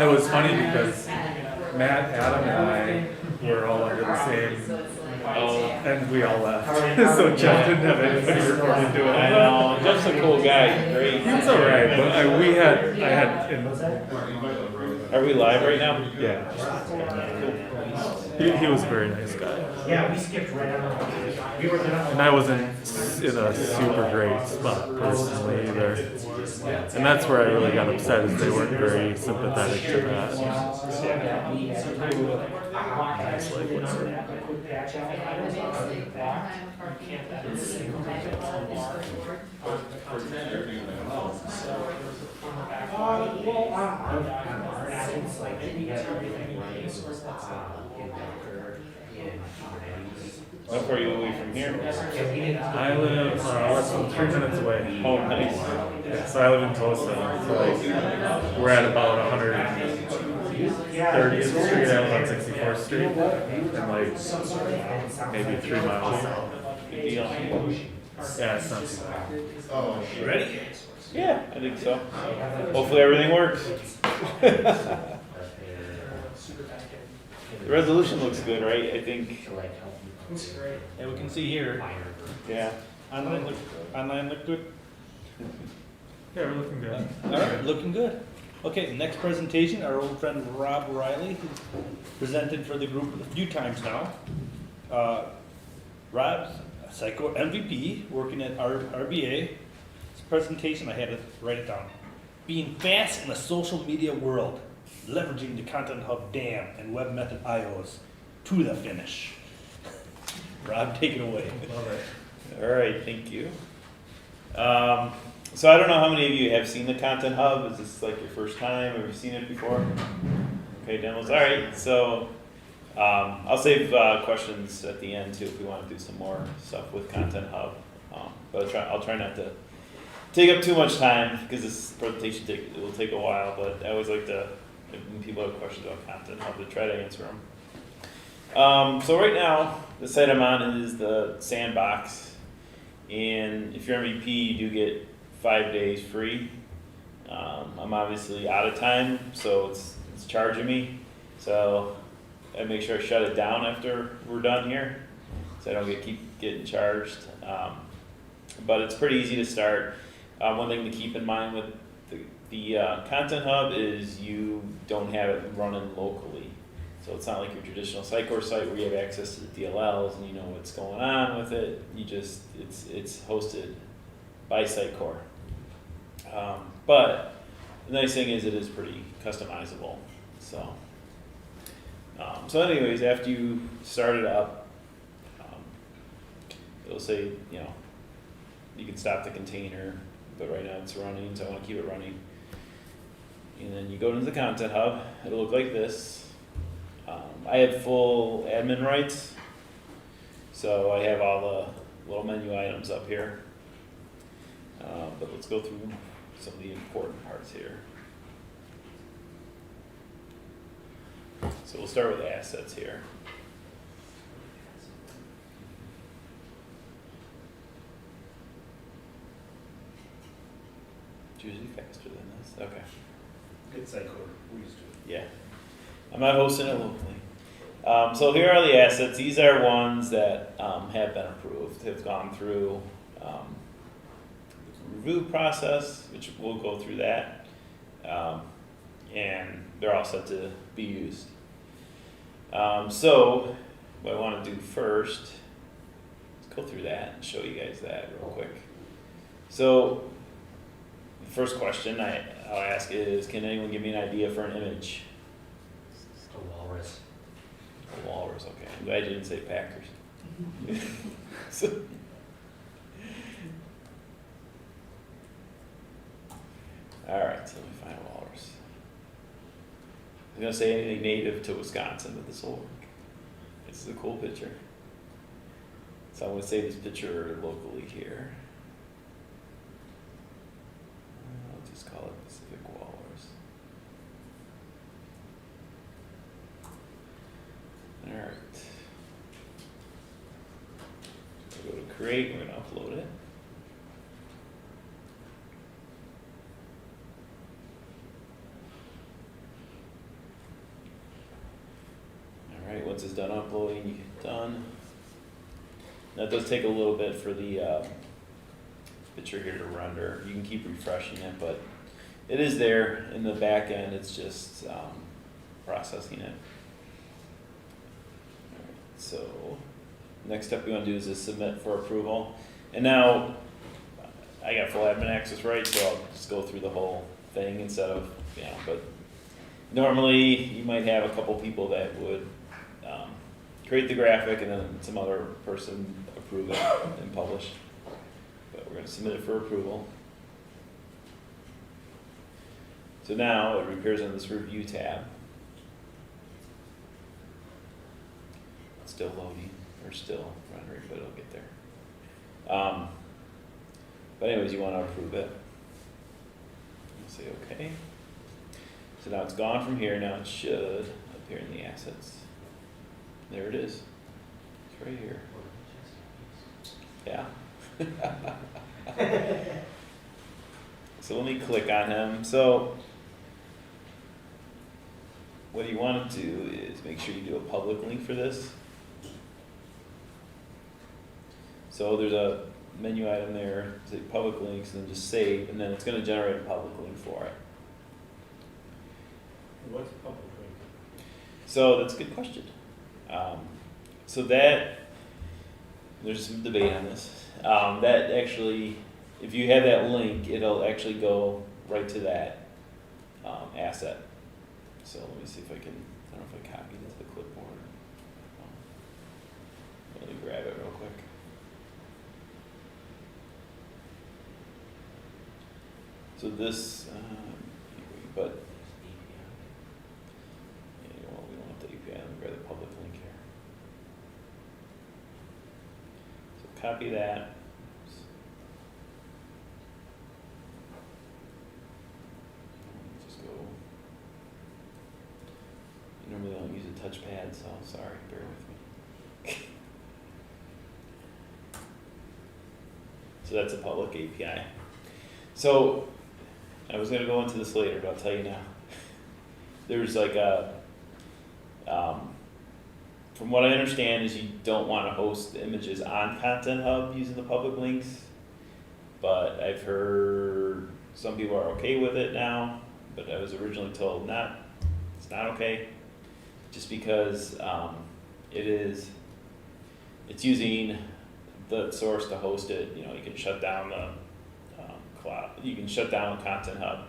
It was funny because Matt, Adam, and I were all under the same, and we all left. So Jeff didn't have anybody reporting to him. I know. Jeff's a cool guy. Great. He was alright, but I had. Are we live right now? Yeah. He was a very nice guy. Yeah, we skipped right on. And I wasn't in a super great spot personally either. And that's where I really got upset, is they weren't very sympathetic to that. block guys like what's that, like with patch out, I don't know, It's like block, time you parking. can't, that It's is like single time digit parking. block on the continent. So it was on the back. Our assets, like, Like, it you needs got everything everything in place, or that's in Dunker, in Kubernetes. How far are you away from here? I live less than 3 minutes away. Oh, nice. Yeah, so I live in Tulsa. So like, we're at about 130th Street. I live on 64th Street, and like maybe 3 miles south. Good deal. Yeah, it's not too bad. Oh, You ready? Yeah, I think so. Hopefully everything works. The resolution looks good, right? I think. It's great. Yeah, we can see here. Yeah. Online look good. Yeah, we're looking good. All right, looking good. Okay, next presentation, our old friend Rob Riley, who presented for the group a few times now. Rob's a Sitecore MVP, working at RBA. His presentation, I had to write it down. Being fast in the social media world, leveraging the Content Hub DAM and Web Method IOs to the finish. Rob, take it away. Love it. All right, thank you. So I don't know how many of you have seen the Content Hub. Is this like your first time? Have you seen it before? Okay, demos. All right, so I'll save questions at the end too if we want to do some more stuff with Content Hub. But I'll try not to take up too much time because this presentation it will take a while. But I always like to, when people have questions about Content Hub, to try to answer them. So right now, the site I'm on is the Sandbox, and if you're MVP, you do get 5 days free. I'm obviously out of time, so it's charging me. So I make sure I shut it down after we're done here, so I don't keep getting charged. But it's pretty easy to start. One thing to keep in mind with the Content Hub is you don't have it running locally. So it's not like your traditional Sitecore site where you have access to the DLLs and you know what's going on with it. It's hosted by Sitecore. But the nice thing is it is pretty customizable. So anyways, after you start it up, it'll say, you can stop the container, but right now it's running, so I want to keep it running. And then you go into the Content Hub. It'll look like this. I have full admin rights, so I have all the little menu items up here. But let's go through some of the important parts here. So we'll start with assets here. It's usually faster than this. Okay. Good Sitecore, we used to. Yeah. I'm not hosting it locally. So here are the assets. These are ones that have been approved, have gone through the review process, which we'll go through that. And they're all set to be used. So what I want to do first, let's go through that and show you guys that real quick. So the first question I'll ask is, can anyone give me an idea for an image? A walrus. A walrus, okay. I'm glad you didn't say Packers. So, all right, so let me find a walrus. I'm gonna say anything native to Wisconsin, but this will work. This is a cool picture. So I'm gonna say this picture locally here. I'll just call it Pacific Walrus. All right. We'll go to create, we're gonna upload it. All right, once it's done uploading, you hit done. That does take a little bit for the picture here to render. You can keep refreshing it, but it is there in the back end. It's just processing it. So next step we want to do is just submit for approval. And now I got full admin access, right? So I'll just go through the whole thing instead of, but normally you might have a couple people that would create the graphic and then some other person approve it and publish. But we're gonna submit it for approval. So now it appears on this review tab. It's still loading, or still rendering, but it'll get there. But anyways, you wanna approve it. Say okay. So now it's gone from here, now it should appear in the assets. There it is. It's right here. Yeah. So let me click on him. So what you want to do is make sure you do a public link for this. So there's a menu item there, say public links, and then just save, and then it's going to generate a public link for it. What's public link? So that's a good question. So that, there's some debate on this. That actually, if you have that link, it'll actually go right to that asset. So let me see if I can, I don't know if I copied it to the clipboard. Let me grab it real quick. So this, but yeah, you know, we don't have the API. Let me grab the public link here. So copy that. Just go. Normally I don't use a touchpad, so sorry, bear with me. So that's a public API. So I was going to go into this later, but I'll tell you now. There's like a, from what I understand is you don't want to host the images on Content Hub using the public links, but I've heard some people are okay with it now, but I was originally told it's not okay, just because it's using the source to host it. You know, you can shut down the cloud. You can shut down Content Hub.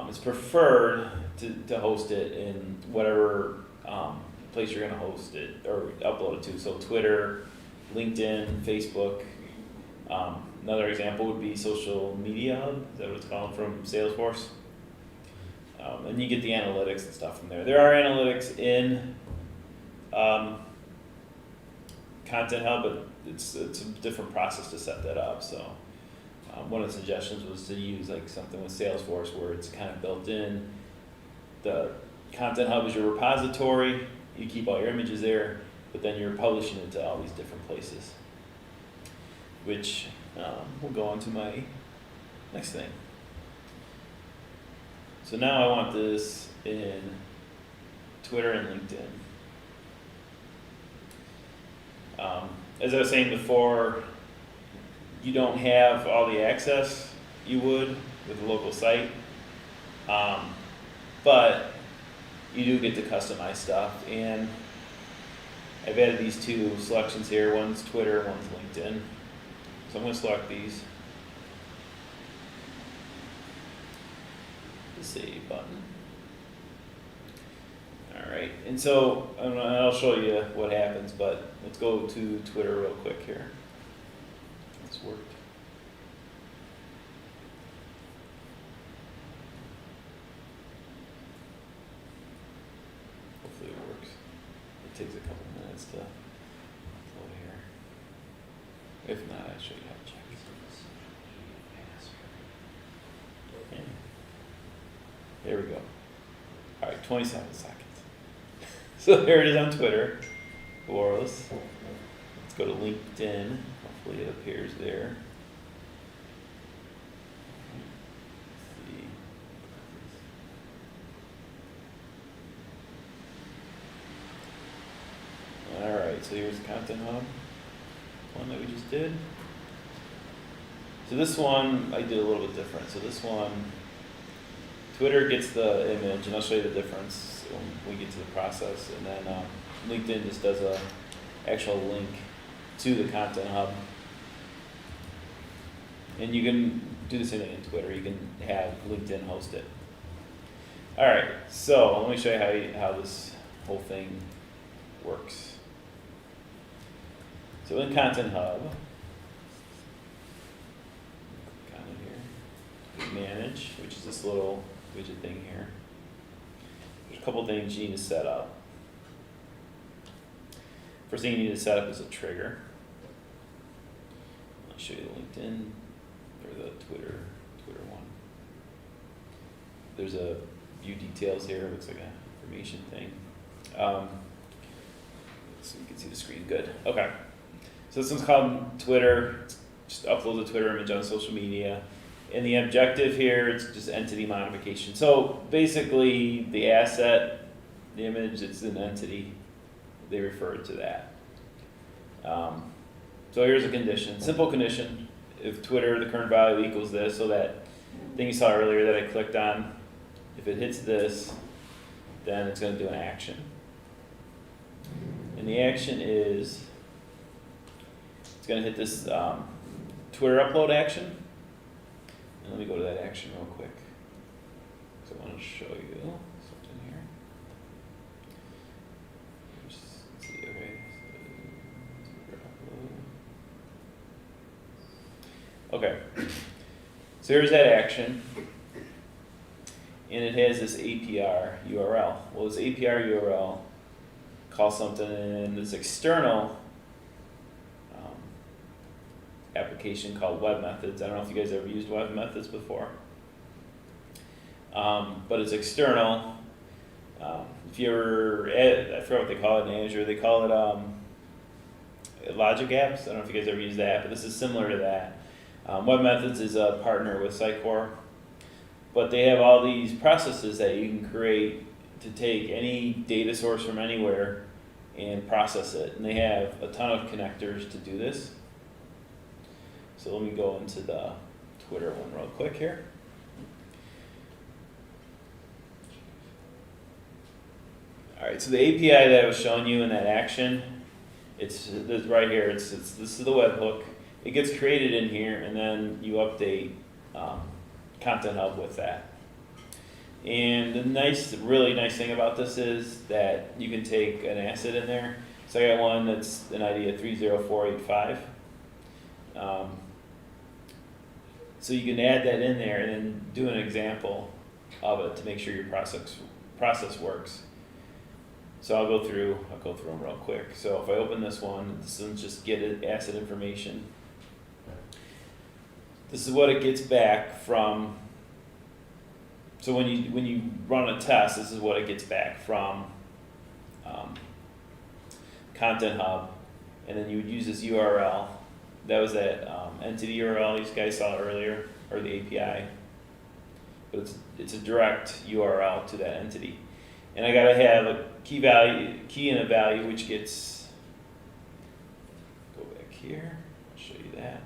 It's preferred to host it in whatever place you're going to host it or upload it to. So Twitter, LinkedIn, Facebook. Another example would be Social Media Hub. Is that what it's called, from Salesforce? And you get the analytics and stuff from there. There are analytics in Content Hub, but it's a different process to set that up. So one of the suggestions was to use like something with Salesforce where it's kind of built in. The Content Hub is your repository. You keep all your images there, but then you're publishing it to all these different places, which will go on to my next thing. So now I want this in Twitter and LinkedIn. As I was saying before, you don't have all the access you would with a local site, but you do get to customize stuff. And I've added these two selections here. One's Twitter, one's LinkedIn. So I'm going to select these. The save button. All right, and so I'll show you what happens, but let's go to Twitter real quick here. It's worked. Hopefully it works. It takes a couple minutes to load here. If not, I'll show you how to check. Okay. There we go. All right, 27 seconds. So there it is on Twitter. Boros. Let's go to LinkedIn. Hopefully it appears there. Let's see. All right, so here's Content Hub, one that we just did. So this one I did a little bit different. So this one, Twitter gets the image, and I'll show you the difference when we get to the process. And then LinkedIn just does a actual link to the Content Hub. And you can do the same thing in Twitter. You can have LinkedIn host it. All right, so let me show you how this whole thing works. So in Content Hub, click on it here, manage, which is this little widget thing here. There's a couple things you need to set up. First thing you need to set up is a trigger. I'll show you the LinkedIn or the Twitter one. There's a view details here. It looks like an information thing. So you can see the screen good. Okay. So this one's called Twitter. Just upload the Twitter image on social media. And the objective here is just entity modification. So basically the asset, the image, it's an entity. They refer to that. So here's a condition, simple condition. If Twitter, the current value equals this, so that thing you saw earlier that I clicked on, if it hits this, then it's going to do an action. And the action is, it's going to hit this Twitter upload action. And let me go to that action real quick. So I want to show you something here. Let's see, okay. Okay, so here's that action, and it has this APR URL. Well, this APR URL calls something in this external application called Web Methods. I don't know if you guys ever used Web Methods before, but it's external. If you ever, I forgot what they call it in Azure. They call it Logic Apps. I don't know if you guys ever use that, but this is similar to that. Web Methods is a partner with Sitecore, but they have all these processes that you can create to take any data source from anywhere and process it. And they have a ton of connectors to do this. So let me go into the Twitter one real quick here. All right, so the API that I was showing you in that action, it's right here. This is the webhook. It gets created in here, and then you update Content Hub with that. And the really nice thing about this is that you can take an asset in there. So I got one that's an ID of 30485. So you can add that in there and then do an example of it to make sure your process works. So I'll go through them real quick. So if I open this one's just get asset information. This is what it gets back from. So when you run a test, this is what it gets back from Content Hub, and then you would use this URL. That was that entity URL you guys saw earlier, or the API. But it's a direct URL to that entity, and I gotta have a key and a value, which gets. Go back here. I'll show you that.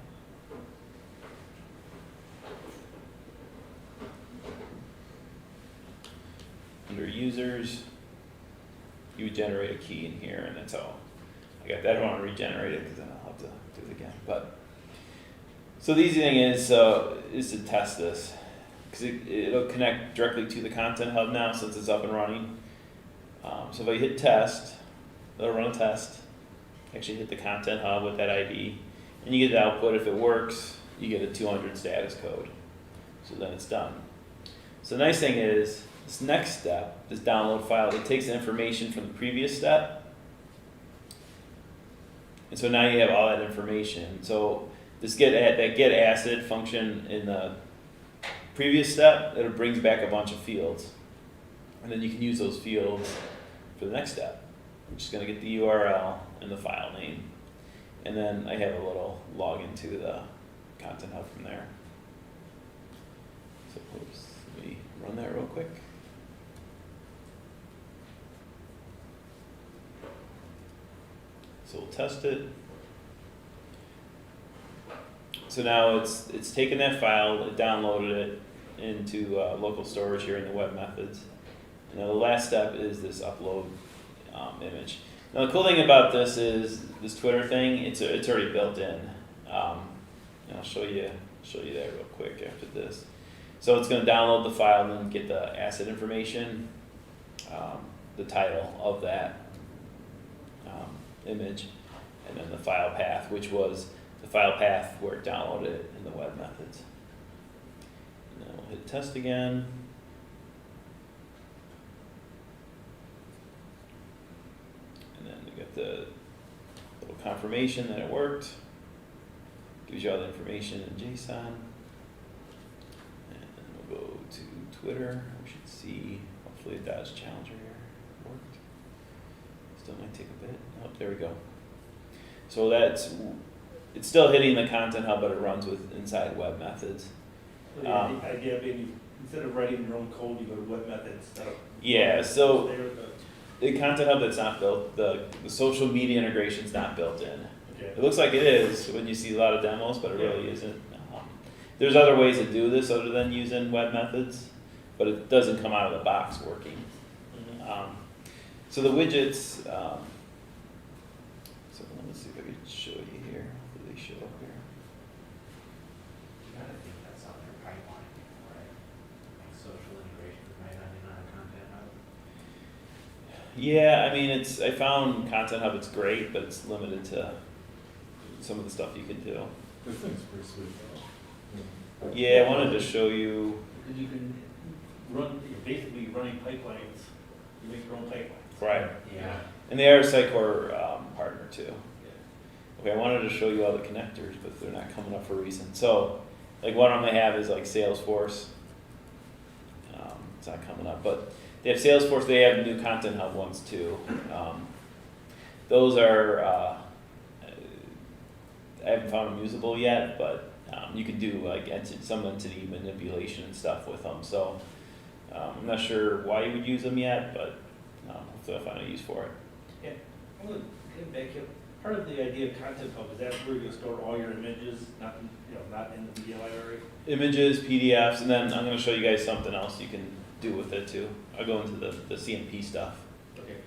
Under users, you would generate a key in here, and that's all. I don't want to regenerate it because then I'll have to do it again. But so the easy thing is to test this, because it'll connect directly to the Content Hub now since it's up and running. So if I hit test, it'll run a test. Actually hit the Content Hub with that ID, and you get the output. If it works, you get a 200 status code. So then it's done. So the nice thing is, this next step, this download file, it takes the information from the previous step. And so now you have all that information. So this get asset function in the previous step, it brings back a bunch of fields. And then you can use those fields for the next step, which is going to get the URL and the file name. And then I have a little login to the Content Hub from there. So let me run that real quick. So we'll test it. So now it's taken that file, it downloaded it into local storage here in the Web Methods. And now the last step is this upload image. Now the cool thing about this is this Twitter thing, it's already built in. And I'll show you that real quick after this. So it's going to download the file and then get the asset information, the title of that. image, and then the file path, which was the file path where it downloaded it in the web methods. And then we'll hit test again. And then we get the little confirmation that it worked. Gives you all the information in JSON. And then we'll go to Twitter. We should see, hopefully, a Dodge Challenger here. It worked. Still might take a bit. Oh, there we go. So it's still hitting the Content Hub, but it runs with inside web methods. The idea being, instead of writing your own code, you go to web methods. Yeah, so the Content Hub that's not built, the social media integration's not built in. Okay. It looks like it is when you see a lot of demos, but it really isn't. There's other ways to do this other than using web methods, but it doesn't come out of the box working. So the widgets, so let me see if I can show you here. Hopefully they show up here. You gotta think that's on their pipeline, right? Like social integration with 999 Content Hub. Yeah, I mean, I found Content Hub, it's great, but it's limited to some of the stuff you can do. This thing's pretty sweet though. Yeah, I wanted to show you. Because you can run, you're basically running pipelines, you make your own pipelines. Right. Yeah. And they are a Sitecore partner too. Okay, I wanted to show you all the connectors, but they're not coming up for a reason. So, like one of them they have is like Salesforce. It's not coming up, but they have Salesforce. They have new Content Hub ones too. Those are I haven't found them usable yet, but you can do like some entity manipulation and stuff with them. So I'm not sure why you would use them yet, but hopefully I'll find a use for it. Yeah, I'm gonna get back here. Part of the idea of Content Hub is that's where you're gonna store all your images, not in the media library. Images, PDFs, and then I'm going to show you guys something else you can do with it too. I'll go into the CMP stuff. Okay.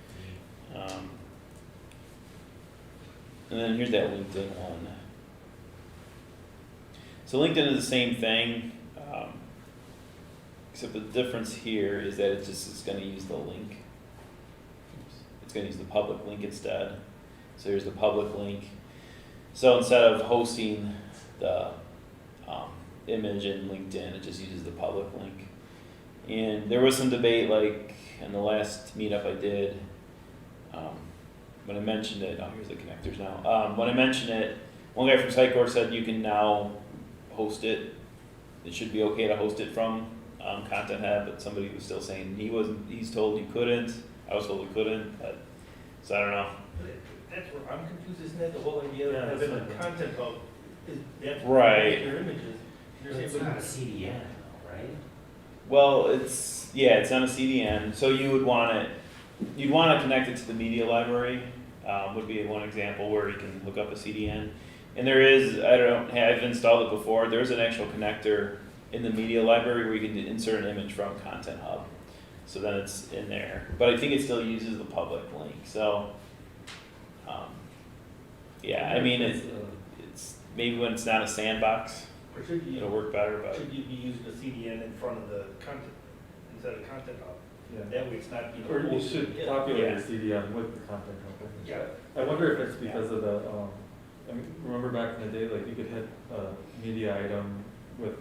And then here's that LinkedIn one. So LinkedIn is the same thing, except the difference here is that it just is going to use the link. Oops. It's going to use the public link instead. So here's the public link. So instead of hosting the image in LinkedIn, it just uses the public link. And there was some debate, like in the last meetup I did, when I mentioned it. Oh, here's the connectors now. When I mentioned it, one guy from Sitecore said you can now host it. It should be okay to host it from Content Hub, but somebody was still saying he's told you couldn't. I was told you couldn't, but, so I don't know. That's where I'm confused, isn't that the whole idea of having a Content Hub? Is that's Right. where you get your images. You're But it's saying, not a CDN though, right? Well, it's on a CDN, so you'd want to connect it to the media library. Would be one example where you can hook up a CDN. And there is, I've installed it before. There's an actual connector in the media library where you can insert an image from Content Hub. So then it's in there, but I think it still uses the public link. So, yeah, I mean it's maybe when it's not a sandbox, or should you, it'll work better. But should you be using a CDN in front of the content, instead of Content Hub? Yeah. That way it's not, Or you should populate Yeah. your CDN with the content company. Yeah. I wonder if it's because of the, I mean, remember back in the day, like you could hit a media item with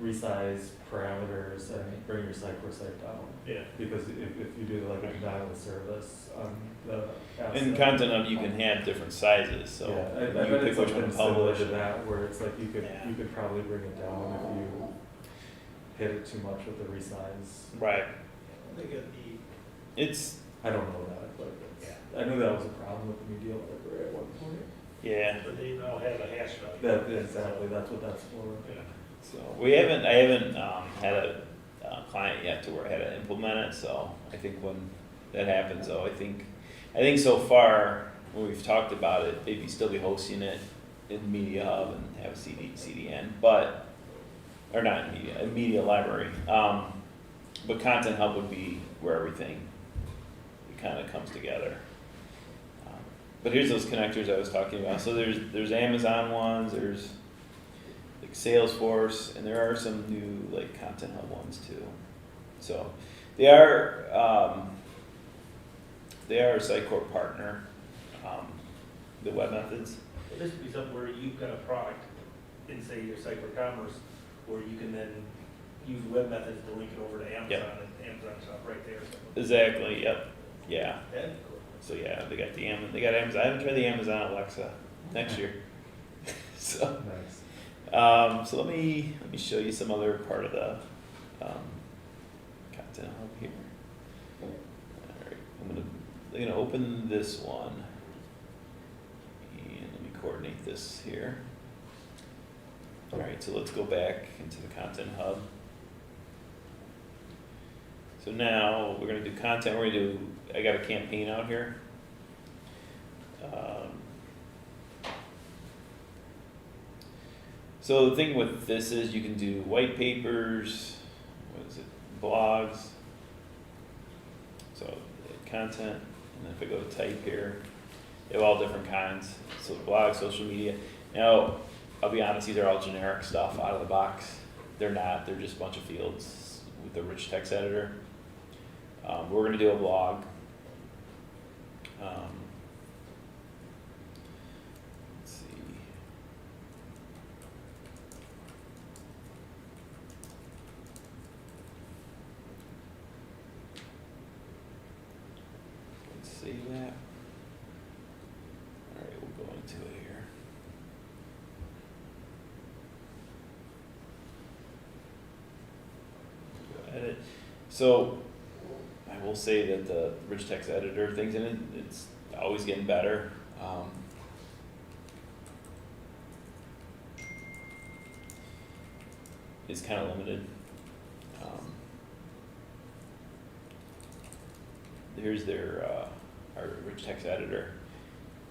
resize parameters and bring your Sitecore site down. Yeah. Because if you do like a denial of service on the asset. in Content Hub you can have different sizes, so Yeah, I you bet pick it's which something one to similar publish. to that, where it's like you Yeah. could probably bring it down if you hit it too much with the resize. Right. They got the, It's, I don't know that, but I knew that was a problem with the media library at one point. Yeah. but they now have a hash value. That, exactly, that's what that's for. Yeah. So I haven't had a client yet to where I had to implement it. So I think when that happens, though, I think so far when we've talked about it, they'd still be hosting it in Media Hub and have a CDN, but or not in media library. But Content Hub would be where everything kind of comes together. But here's those connectors I was talking about. So there's Amazon ones, there's like Salesforce, and there are some new like Content Hub ones too. So they are they are a Sitecore partner, the web methods. This would be something where you've got a product in, say, your site for commerce, where you can then use web methods to link it over to Amazon, Yep. and Amazon shop right there. Exactly, yep, yeah. That'd be cool. So yeah, they got Amazon, I haven't tried the Amazon Alexa next year. So, Nice. so let me show you some other part of the, content hub here. Alright, I'm gonna open this one. And let me coordinate this here. Alright, so let's go back into the content hub. So now we're gonna do content, I got a campaign out here. So the thing with this is you can do white papers, blogs. So content, and then if I go to type here, they have all different kinds. So blog, social media. Now, I'll be honest, these are all generic stuff out of the box. They're not, they're just a bunch of fields with the rich text editor. We're gonna do a blog. Let's see. Let's save that. Alright, we'll go into it here. Go edit. So, I will say that the rich text editor things in it, it's always getting better. It's kind of limited. Here's their our rich text editor.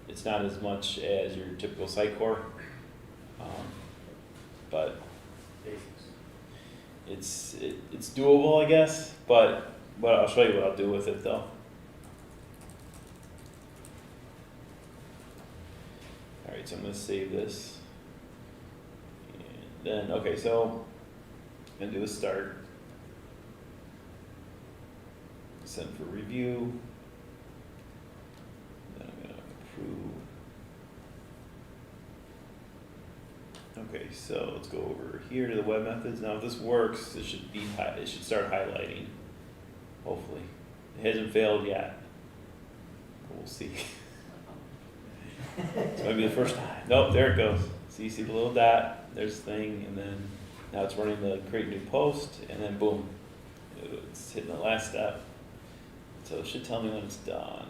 It's not as much as your typical Sitecore, but it's doable, I guess. But I'll show you what I'll do with it though. Alright, so I'm going to save this. And then, okay, so I'm going to do a start. Send for review. Then I'm going to approve. Okay, so let's go over here to the web methods. Now if this works, it should start highlighting. Hopefully. It hasn't failed yet. We'll see. It's gonna be the first time. Nope, there it goes. So you see the little dot, there's the thing, and then now it's running the create new post, and then boom. It's hitting the last step. So it should tell me when it's done.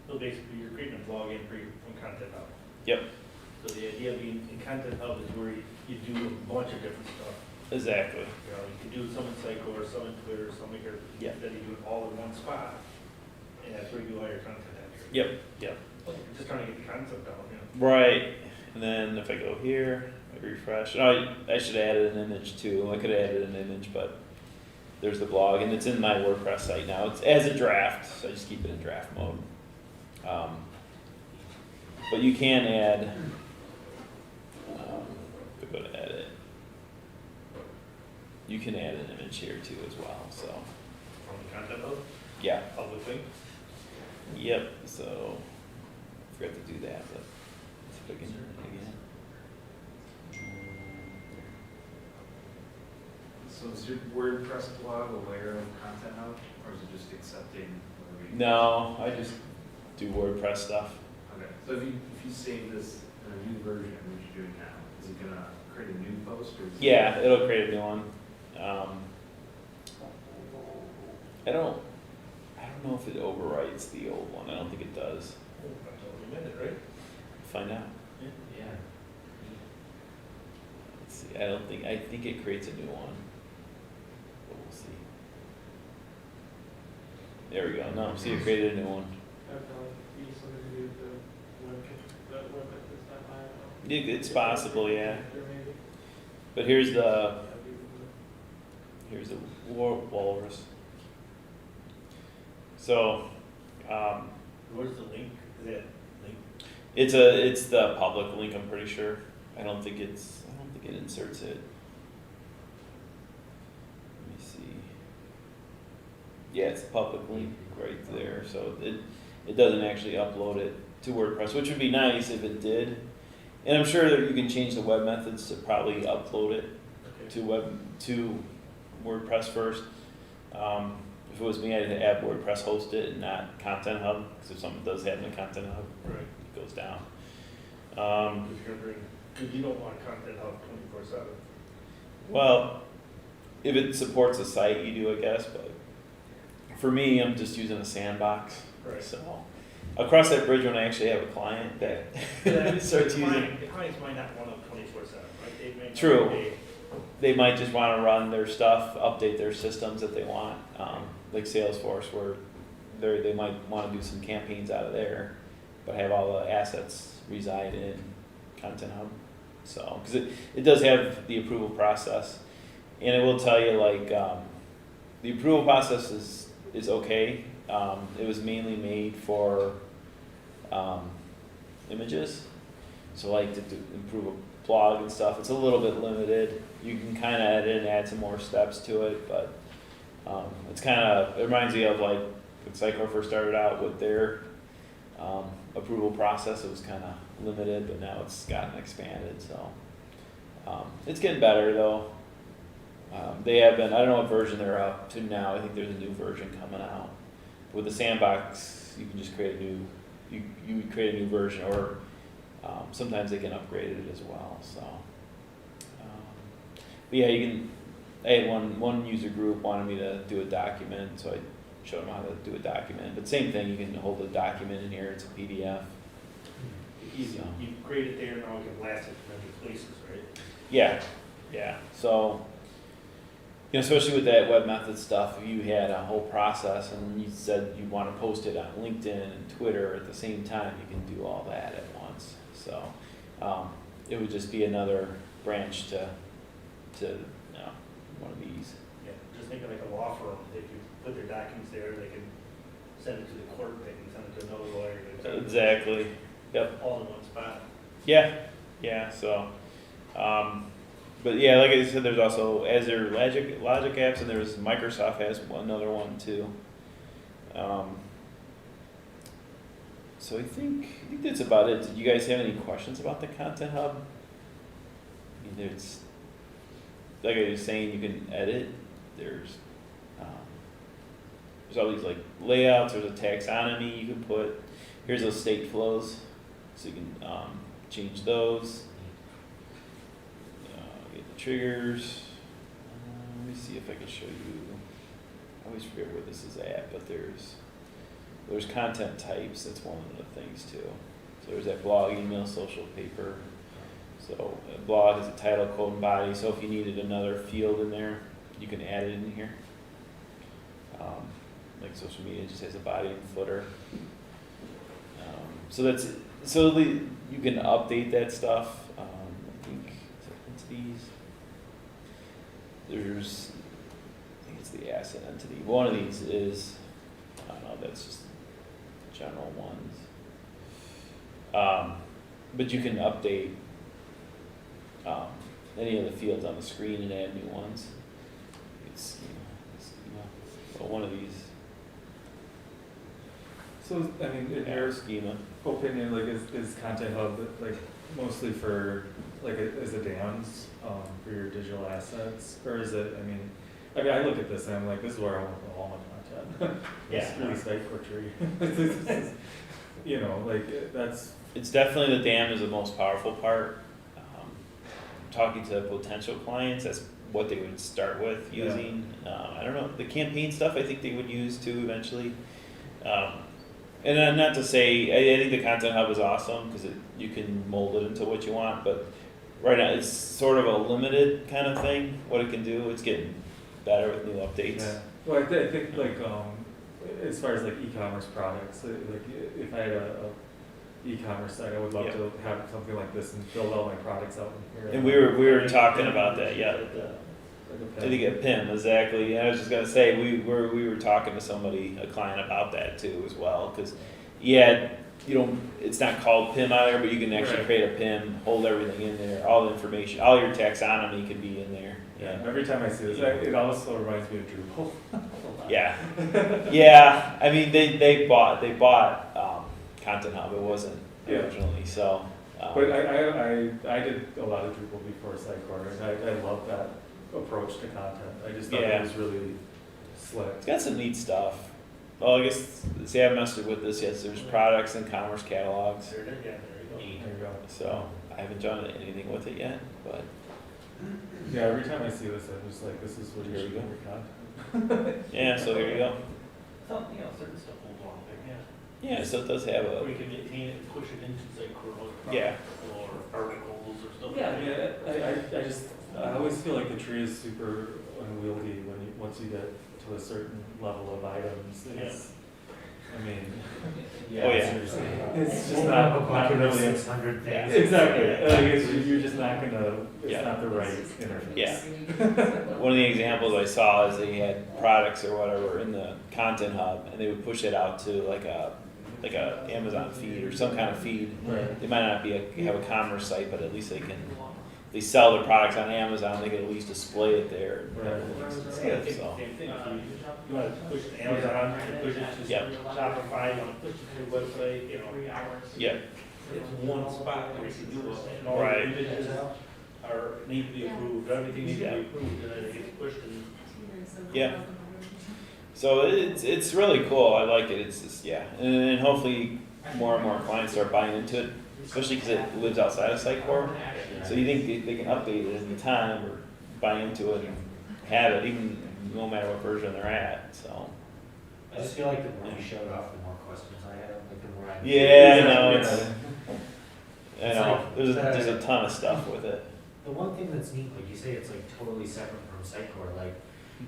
So basically, you're creating a blog entry from Content Hub. Yep, So the idea being in Content Hub is where you do a bunch of different stuff. exactly. You know, you can do some in Sitecore, some in Twitter, some in here. Yeah. Then you do it all in one spot, and that's where you do all your content entry. Yep, yep. Just trying to get the concept down, you know. Right, and then if I go here, I refresh, oh, I should have added an image too, I could have added an image, but there's the blog, and it's in my WordPress site now, it's as a draft, so I just keep it in draft mode. But you can add, if I go to edit, you can add an image here too as well, so, From the Content Hub, yeah, public thing. yep, so, forgot to do that, but let's see if I can do it again. So is your WordPress blog a layer of Content Hub, or is it just accepting whatever you? No, I just do WordPress stuff. Okay, so if you save this in a new version, which you're doing now, is it gonna create a new post, or? Is it- Yeah, it'll create a new one. I don't know if it overwrites the old one. I don't think it does. That's all we meant it, right? Find out. Yeah. Let's see. I think it creates a new one. But we'll see. There we go. No, see, it created a new one. That'd probably be something to do with the web methods that I don't know. It's possible, yeah. There may be. But here's the That'd be walrus. So, Where's the link? Is that link? it's the public link. I'm pretty sure. I don't think it inserts it. Let me see. Yeah, it's the public link right there. So it doesn't actually upload it to WordPress, which would be nice if it did. And I'm sure that you can change the web methods to probably upload it to WordPress first. If it was me, I'd have WordPress host it and not Content Hub, because if something does happen to Content Hub, Right. it goes down. Because you don't want Content Hub 24/7. Well, if it supports a site, you do, I guess, but for me, I'm just using a sandbox. Right. So I'll cross that bridge when I actually have a client that starts using. The clients might not want it 24/7, right? They may not True. be- They might just want to run their stuff, update their systems that they want, like Salesforce, where they might want to do some campaigns out of there, but have all the assets reside in Content Hub. So, because it does have the approval process, and it will tell you like the approval process is okay. It was mainly made for images, so like to improve a blog and stuff. It's a little bit limited. You can kind of edit and add some more steps to it, but it's kind of, it reminds me of like when Sitecore first started out with their approval process. It was kind of limited, but now it's gotten expanded. So it's getting better though. They have been, I don't know what version they're up to now. I think there's a new version coming out. With the sandbox, you can just create a new, you would create a new version, or sometimes they can upgrade it as well. So, but yeah, you can. I had one user group wanted me to do a document, so I showed them how to do a document. But same thing, you can hold a document in here. It's a PDF. You create it there, now it can blast it from other places, right? Yeah, yeah. So, you know, especially with that web method stuff, if you had a whole process and you said you want to post it on LinkedIn and Twitter at the same time, you can do all that at once. So, it would just be another branch to one of these. Yeah, just think of like a law firm, if you put their documents there, they can send it to the court, they can send it to another lawyer. They can send it Exactly. Yep. all in one spot. Yeah. Yeah. So, but yeah, like I said, there's also Azure Logic apps, and there's Microsoft has another one too. So I think that's about it. Did you guys have any questions about the Content Hub? I mean, there's, like I was saying, you can edit. There's all these like layouts. There's a taxonomy you can put. Here's those state flows, so you can change those. Get the triggers. Let me see if I can show you. I always forget where this is at, but there's content types. That's one of the things too. So there's that blog, email, social, paper. So a blog has a title, code, and body. So if you needed another field in there, you can add it in here. Like social media just has a body and footer. So you can update that stuff. I think entities. I think it's the asset entity. One of these is, I don't know, that's just general ones. But you can update any of the fields on the screen and add new ones. It's well, one of these. So, I mean, in your schema. opinion, like, is Content Hub like mostly for like as a DAMs for your digital assets, or is it? I mean, I look at this and I'm like, this is where I want to put all my content. Yeah. Really Sitecore tree. You know, like that's. It's definitely the DAM is the most powerful part. Talking to potential clients, that's what they would start with using. I don't know, the campaign stuff I think they would use too eventually. And then not to say, I think the Content Hub is awesome because you can mold it into what you want, but right now it's sort of a limited kind of thing, what it can do. It's getting better with new updates. Yeah. Well, I think like as far as like e-commerce products, like if I had a e-commerce site, I would love to have something like this and build all my products out in here. And we were talking about that, yeah. I think a PIM, exactly. I was just gonna say we were talking to somebody, a client, about that too as well, because it's not called PIM either, but you can actually create a PIM, hold everything in there, all the information, all your taxonomy can be in there. Yeah. Every time I see this, it also reminds me of Drupal. Yeah, yeah, I mean, they bought, Content Hub, it wasn't Yeah. originally, so. But I did a lot of Drupal before Sitecore, and I love that approach to content. I just thought Yeah. it was really slick. It's got some neat stuff. Well, I guess, see, I haven't messed with this yet, so there's products and commerce catalogs, There you go. There you go. so I haven't done anything with it yet, but, Yeah, every time I see this, I'm just like, this is what you Here should we do go. for content. yeah, so there you go. Some, you know, certain stuff holds on there, yeah. Yeah, so it does have Or a, you can maintain it and push it into, say, Chrome Yeah. or articles or stuff. Yeah, I mean, I just, I always feel like the tree is super unwieldy once you get to a certain level of items. It's, I mean, Oh, yeah. seriously. it's just Open not, up a not bucket of really. 600 things. Exactly, you're just not gonna, it's Yeah. not the right interface. yeah. One of the examples I saw is they had products or whatever in the Content Hub, and they would push it out to like a Amazon feed or some kind of feed. Right. They might not have a commerce site, but at least they sell their products on Amazon, they can at least display it there. Right. Yeah, I think So, same thing, you wanna push it to Amazon, you push it to Yep. Shopify, you wanna push it to your website, you know. yeah, It's one spot where you can do it, and all Right. the images are, need to be approved, everything needs to be approved, and then it gets pushed and. Yeah. So it's really cool. I like it. It's just, yeah, and hopefully more and more clients start buying into it, especially because it lives outside of Sitecore. So you think they can update it any time or buy into it and have it, even no matter what version they're at. So I just feel like the more you showed off, the more questions I have, like the more I. yeah, I know Yeah. it's. I It's know like, there's a ton of stuff with it. The one thing that's neat, like you say, it's like totally separate from Sitecore, like,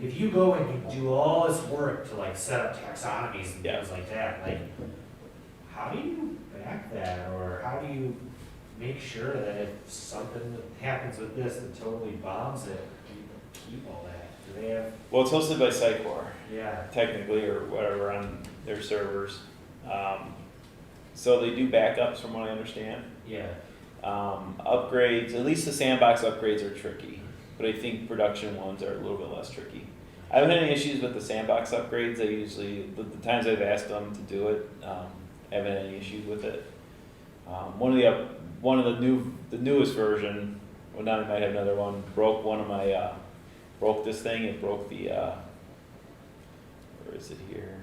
if you go and you do all this work to like set up taxonomies and Yeah. things like that, like, how do you back that, or how do you make sure that if something happens with this that totally bombs it, you keep all that? Do they have, Well, it's hosted by Sitecore, yeah, technically, or whatever on their servers. So they do backups, from what I understand. yeah, Upgrades, at least the sandbox upgrades are tricky, but I think production ones are a little bit less tricky. I haven't had any issues with the sandbox upgrades. I usually, the times I've asked them to do it, I haven't had any issues with it. One of the newest version, well now they might have another one, broke one of my, broke this thing. It broke the, where is it here?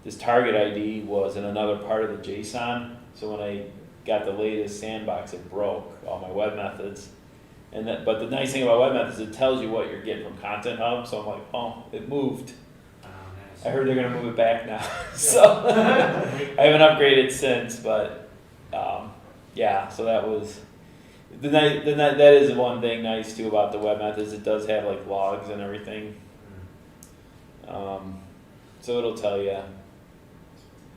This target ID was in another part of the JSON, so when I got the latest sandbox, it broke all my web methods. But the nice thing about web methods, it tells you what you're getting from Content Hub, so I'm like, oh, it moved. nice. I heard they're gonna move it back now, so I haven't upgraded since, but, yeah, so that was, that is one thing nice too about the web methods, it does have like logs and everything. So it'll tell you,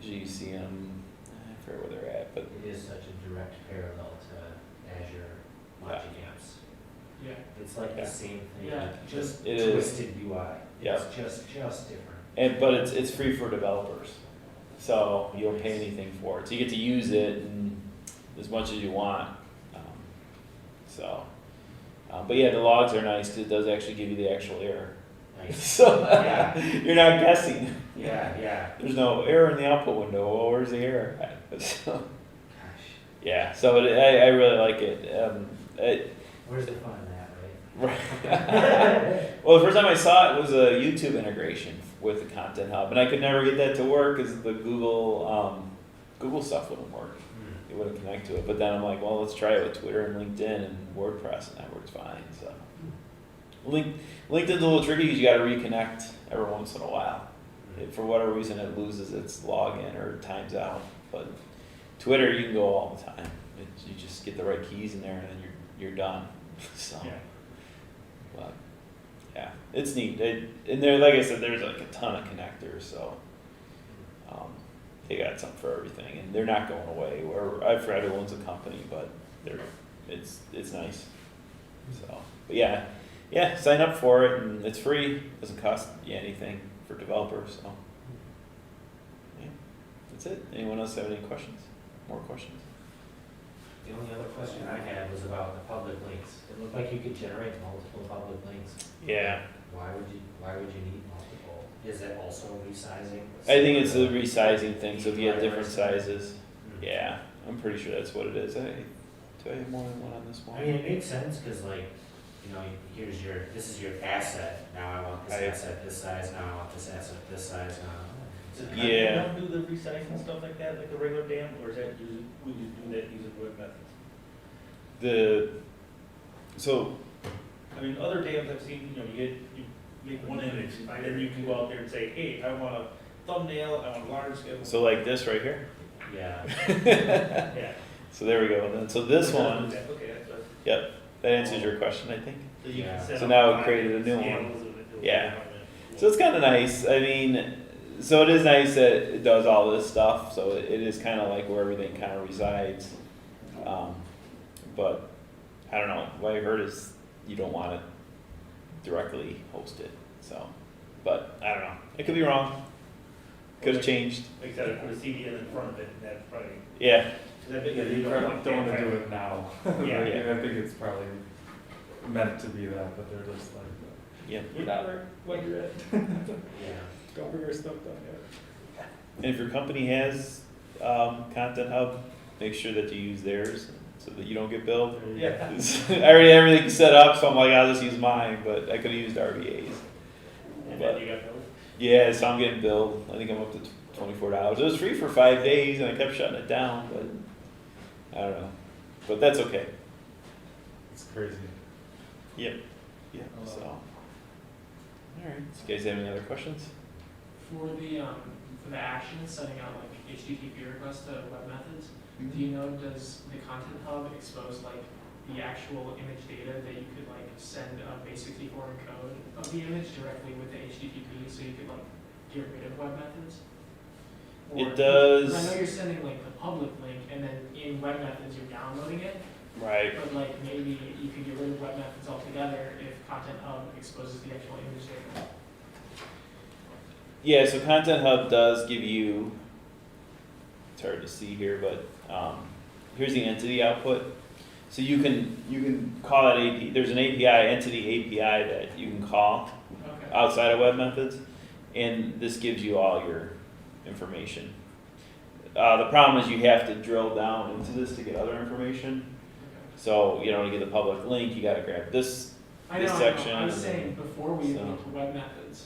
you see them, I forget where they're at, but It is such a direct parallel to Azure Logic Apps. Yeah. It's like Yeah. the same thing, Yeah. just It is. twisted UI. Yeah. It's just different. but it's free for developers, so you don't pay anything for it. So you get to use it as much as you want. But yeah, the logs are nice. It does actually give you the actual error, Nice. so Yeah. you're not guessing. Yeah. There's no error in the output window. Well, where's the error at? So, Gosh, yeah, so I really like it. where's the fun in that, Right. Well, the first time I saw it was a YouTube integration with the Content Hub, and I could never get that to work because the Google stuff wouldn't work. It wouldn't connect to it. But then I'm like, well, let's try it with Twitter and LinkedIn and WordPress, and that works fine. So, LinkedIn's a little tricky because you got to reconnect every once in a while. For whatever reason, it loses its login or times out. But Twitter, you can go all the time. You just get the right keys in there, and then you're done. So. Yeah. But yeah, it's neat. And there, like I said, there's like a ton of connectors, so they got something for everything, and they're not going away. I forgot who owns the company, but it's nice. So, but yeah, sign up for it, and it's free. Doesn't cost you anything for developers. So yeah, that's it. Anyone else have any questions? More questions? The only other question I had was about the public links. It looked like you could generate multiple public links. Yeah, Why would you need multiple? Is it also resizing? I think it's a resizing thing, so if you have different sizes, yeah, I'm pretty sure that's what it is. Do I have more than one on this one? I mean, it makes sense, cause like, you know, this is your asset, now I want this asset this size, now I want this asset this size, now. Does Yeah. Content Hub do the resizing stuff like that, like the regular dam, or is that we just do that using web methods? So, I mean, other dams I've seen, you know, you make one image, and then you can go out there and say, hey, I want a thumbnail, I want a large scale. so like this right here. Yeah. Yeah. So there we go. And then, so this one, Okay, that's what. yep, that answers your question, I think. So you Yeah. can set So up now it five created a new scales one. of it. Yeah. So it's kind of nice. I mean, so it is nice that it does all this stuff. So it is kind of like where everything kind of resides. But I don't know. What I heard is you don't want to directly host it. So, but I don't know. It could be wrong. Could have changed. Like I said, I put a CDN in front of it, and that's probably. Yeah. That big, Yeah, you don't probably want don't want to that do it now. Yeah. Like, I think it's probably meant to be that, but they're just like, Yeah. you're not when you're at. Yeah. Don't bring your stuff down yet. And if your company has Content Hub, make sure that you use theirs so that you don't get billed. Yeah. I already have everything set up, so I'm like, I'll just use mine, but I could have used RVA's. And But- then you got those. Yeah, so I'm getting billed. I think I'm up to $24. It was free for 5 days, and I kept shutting it down, but I don't know. But that's okay. It's crazy. Yep. Yeah. So. All right. So you guys have any other questions? For the actions, setting out like HTTP requests to web methods, do you know, does the Content Hub expose like the actual image data that you could like send a base 64 encode of the image directly with the HTTP, so you could like get rid of web methods? It does. I know you're sending like the public link, and then in web methods you're downloading it, Right. but like maybe you could get rid of web methods altogether if Content Hub exposes the actual image data. Yeah. So Content Hub does give you. It's hard to see here, but here's the entity output. So you can call that API. There's an API, entity API that you can call Okay. outside of web methods, and this gives you all your information. The problem is you have to drill down into this to get other information. So, you know, to get the public link, you gotta grab this. I This know, section, I was and saying before we so- went to web methods,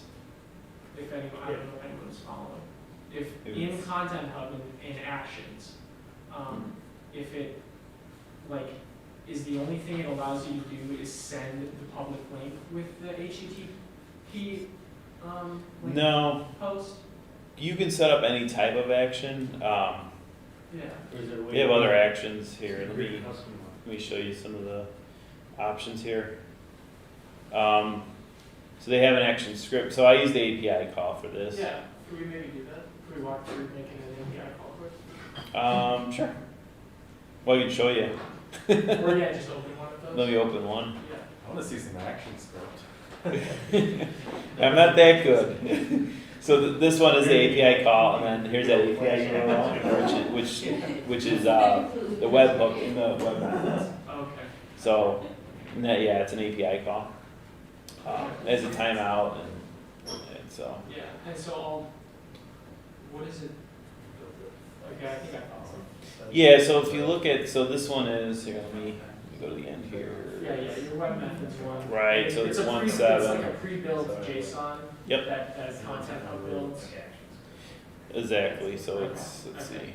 if anyone, I don't know if anyone's following. If It in was- Content Hub and actions, if it, like, is the only thing it allows you to do is send the public link with the HTTP, like, No, post? you can set up any type of action. Yeah. Or is there a way We have to- other actions here. Create a custom one. Let me show you some of the options here. So they have an action script. So I use the API call for this. Yeah, could we maybe do that? Could we walk through making an API call quick? Sure. Well, I can show you. Or yeah, just open one of those? Let me open one. Yeah. I want to see some action script. I'm not that good. So this one is the API call, and then here's that API URL, which is the webhook in the web methods. Okay. So, yeah, it's an API call. It has a timeout, and so. Yeah, and so what is it? Okay, I think I found some. Yeah, so if you look at, so this one is, here, let me go to the end here. Yeah, your web methods one. Right, so it's a pre- 1.7. It's like a pre-built JSON. Yep. That Content Hub builds. Exactly, so it's, let's see,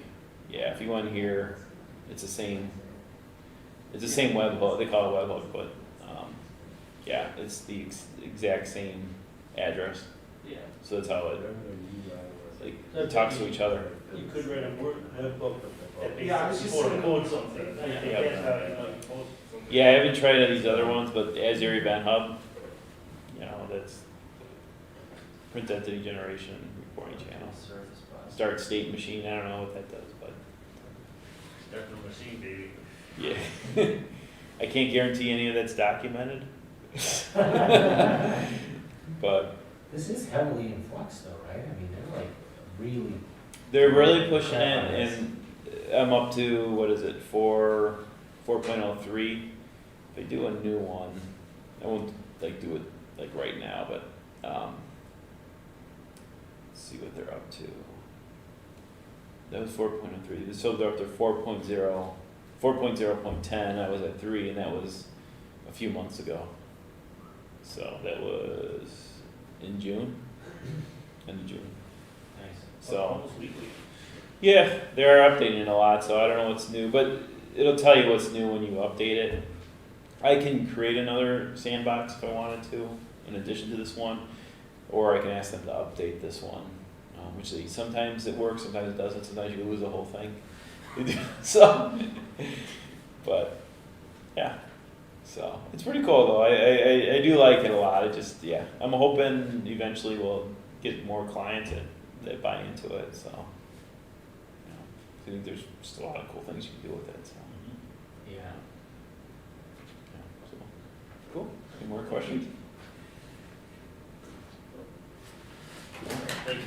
yeah, if you go in here, it's the same webhook, they call it webhook, but, yeah, it's the exact same address, Yeah. so that's how it talks to each other. You could write a webhook that Yeah, I was basically just saying- code something. I think Yeah. that's how you code something. Yeah, I haven't tried any of these other ones, but Azure Event Hub, you know, that's print entity generation, reporting channel. Start state machine, I don't know what that does, but Start the machine, baby. yeah. I can't guarantee any of that's documented. But This is heavily in flux though, right? I mean, they're really pushing it, and I'm up to, what is it, 4.03. If I do a new one, I won't like do it like right now, but let's see what they're up to. That was 4.03. So they're up to 4.0, 4.0.10. I was at 3, and that was a few months ago. So that was in June, end of June. Nice. So Almost weekly. yeah, they are updating it a lot. So I don't know what's new, but it'll tell you what's new when you update it. I can create another sandbox if I wanted to, in addition to this one, or I can ask them to update this one. Which sometimes it works, sometimes it doesn't. Sometimes you lose the whole thing. So, but yeah. So it's pretty cool though. I do like it a lot. It just, yeah, I'm hoping eventually we'll get more clients that buy into it. So, you know, I think there's just a lot of cool things you can do with it. So, Yeah. so cool. Any more questions? Thank you.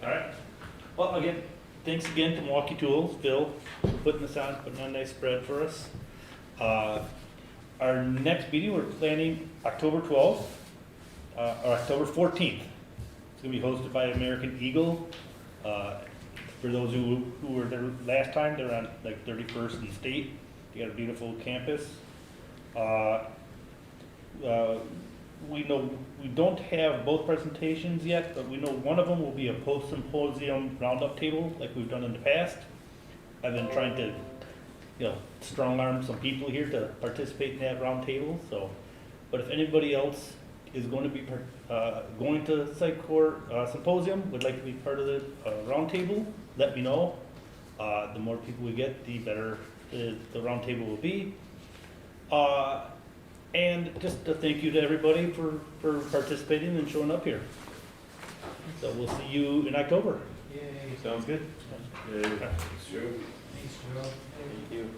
All right. Well, again, thanks again to Milwaukee Tools, Phil, for putting this on, putting on a nice spread for us. Our next meeting, we're planning October 12th, or October 14th. It's gonna be hosted by American Eagle. For those who were there last time, they're on like 31st and State. They got a beautiful campus. We know we don't have both presentations yet, but we know one of them will be a post-symposium roundup table like we've done in the past. I've been trying to, strong arm some people here to participate in that round table. So, but if anybody else is going to be going to Sitecore symposium, would like to be part of the round table, let me know. The more people we get, the better the round table will be. And just a thank you to everybody for participating and showing up here. So we'll see you in October. Yay. Sounds good. Thanks, Joe. Thank you.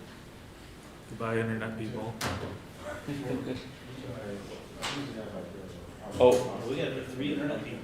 Goodbye, internet people. Oh, We got 3 internet people.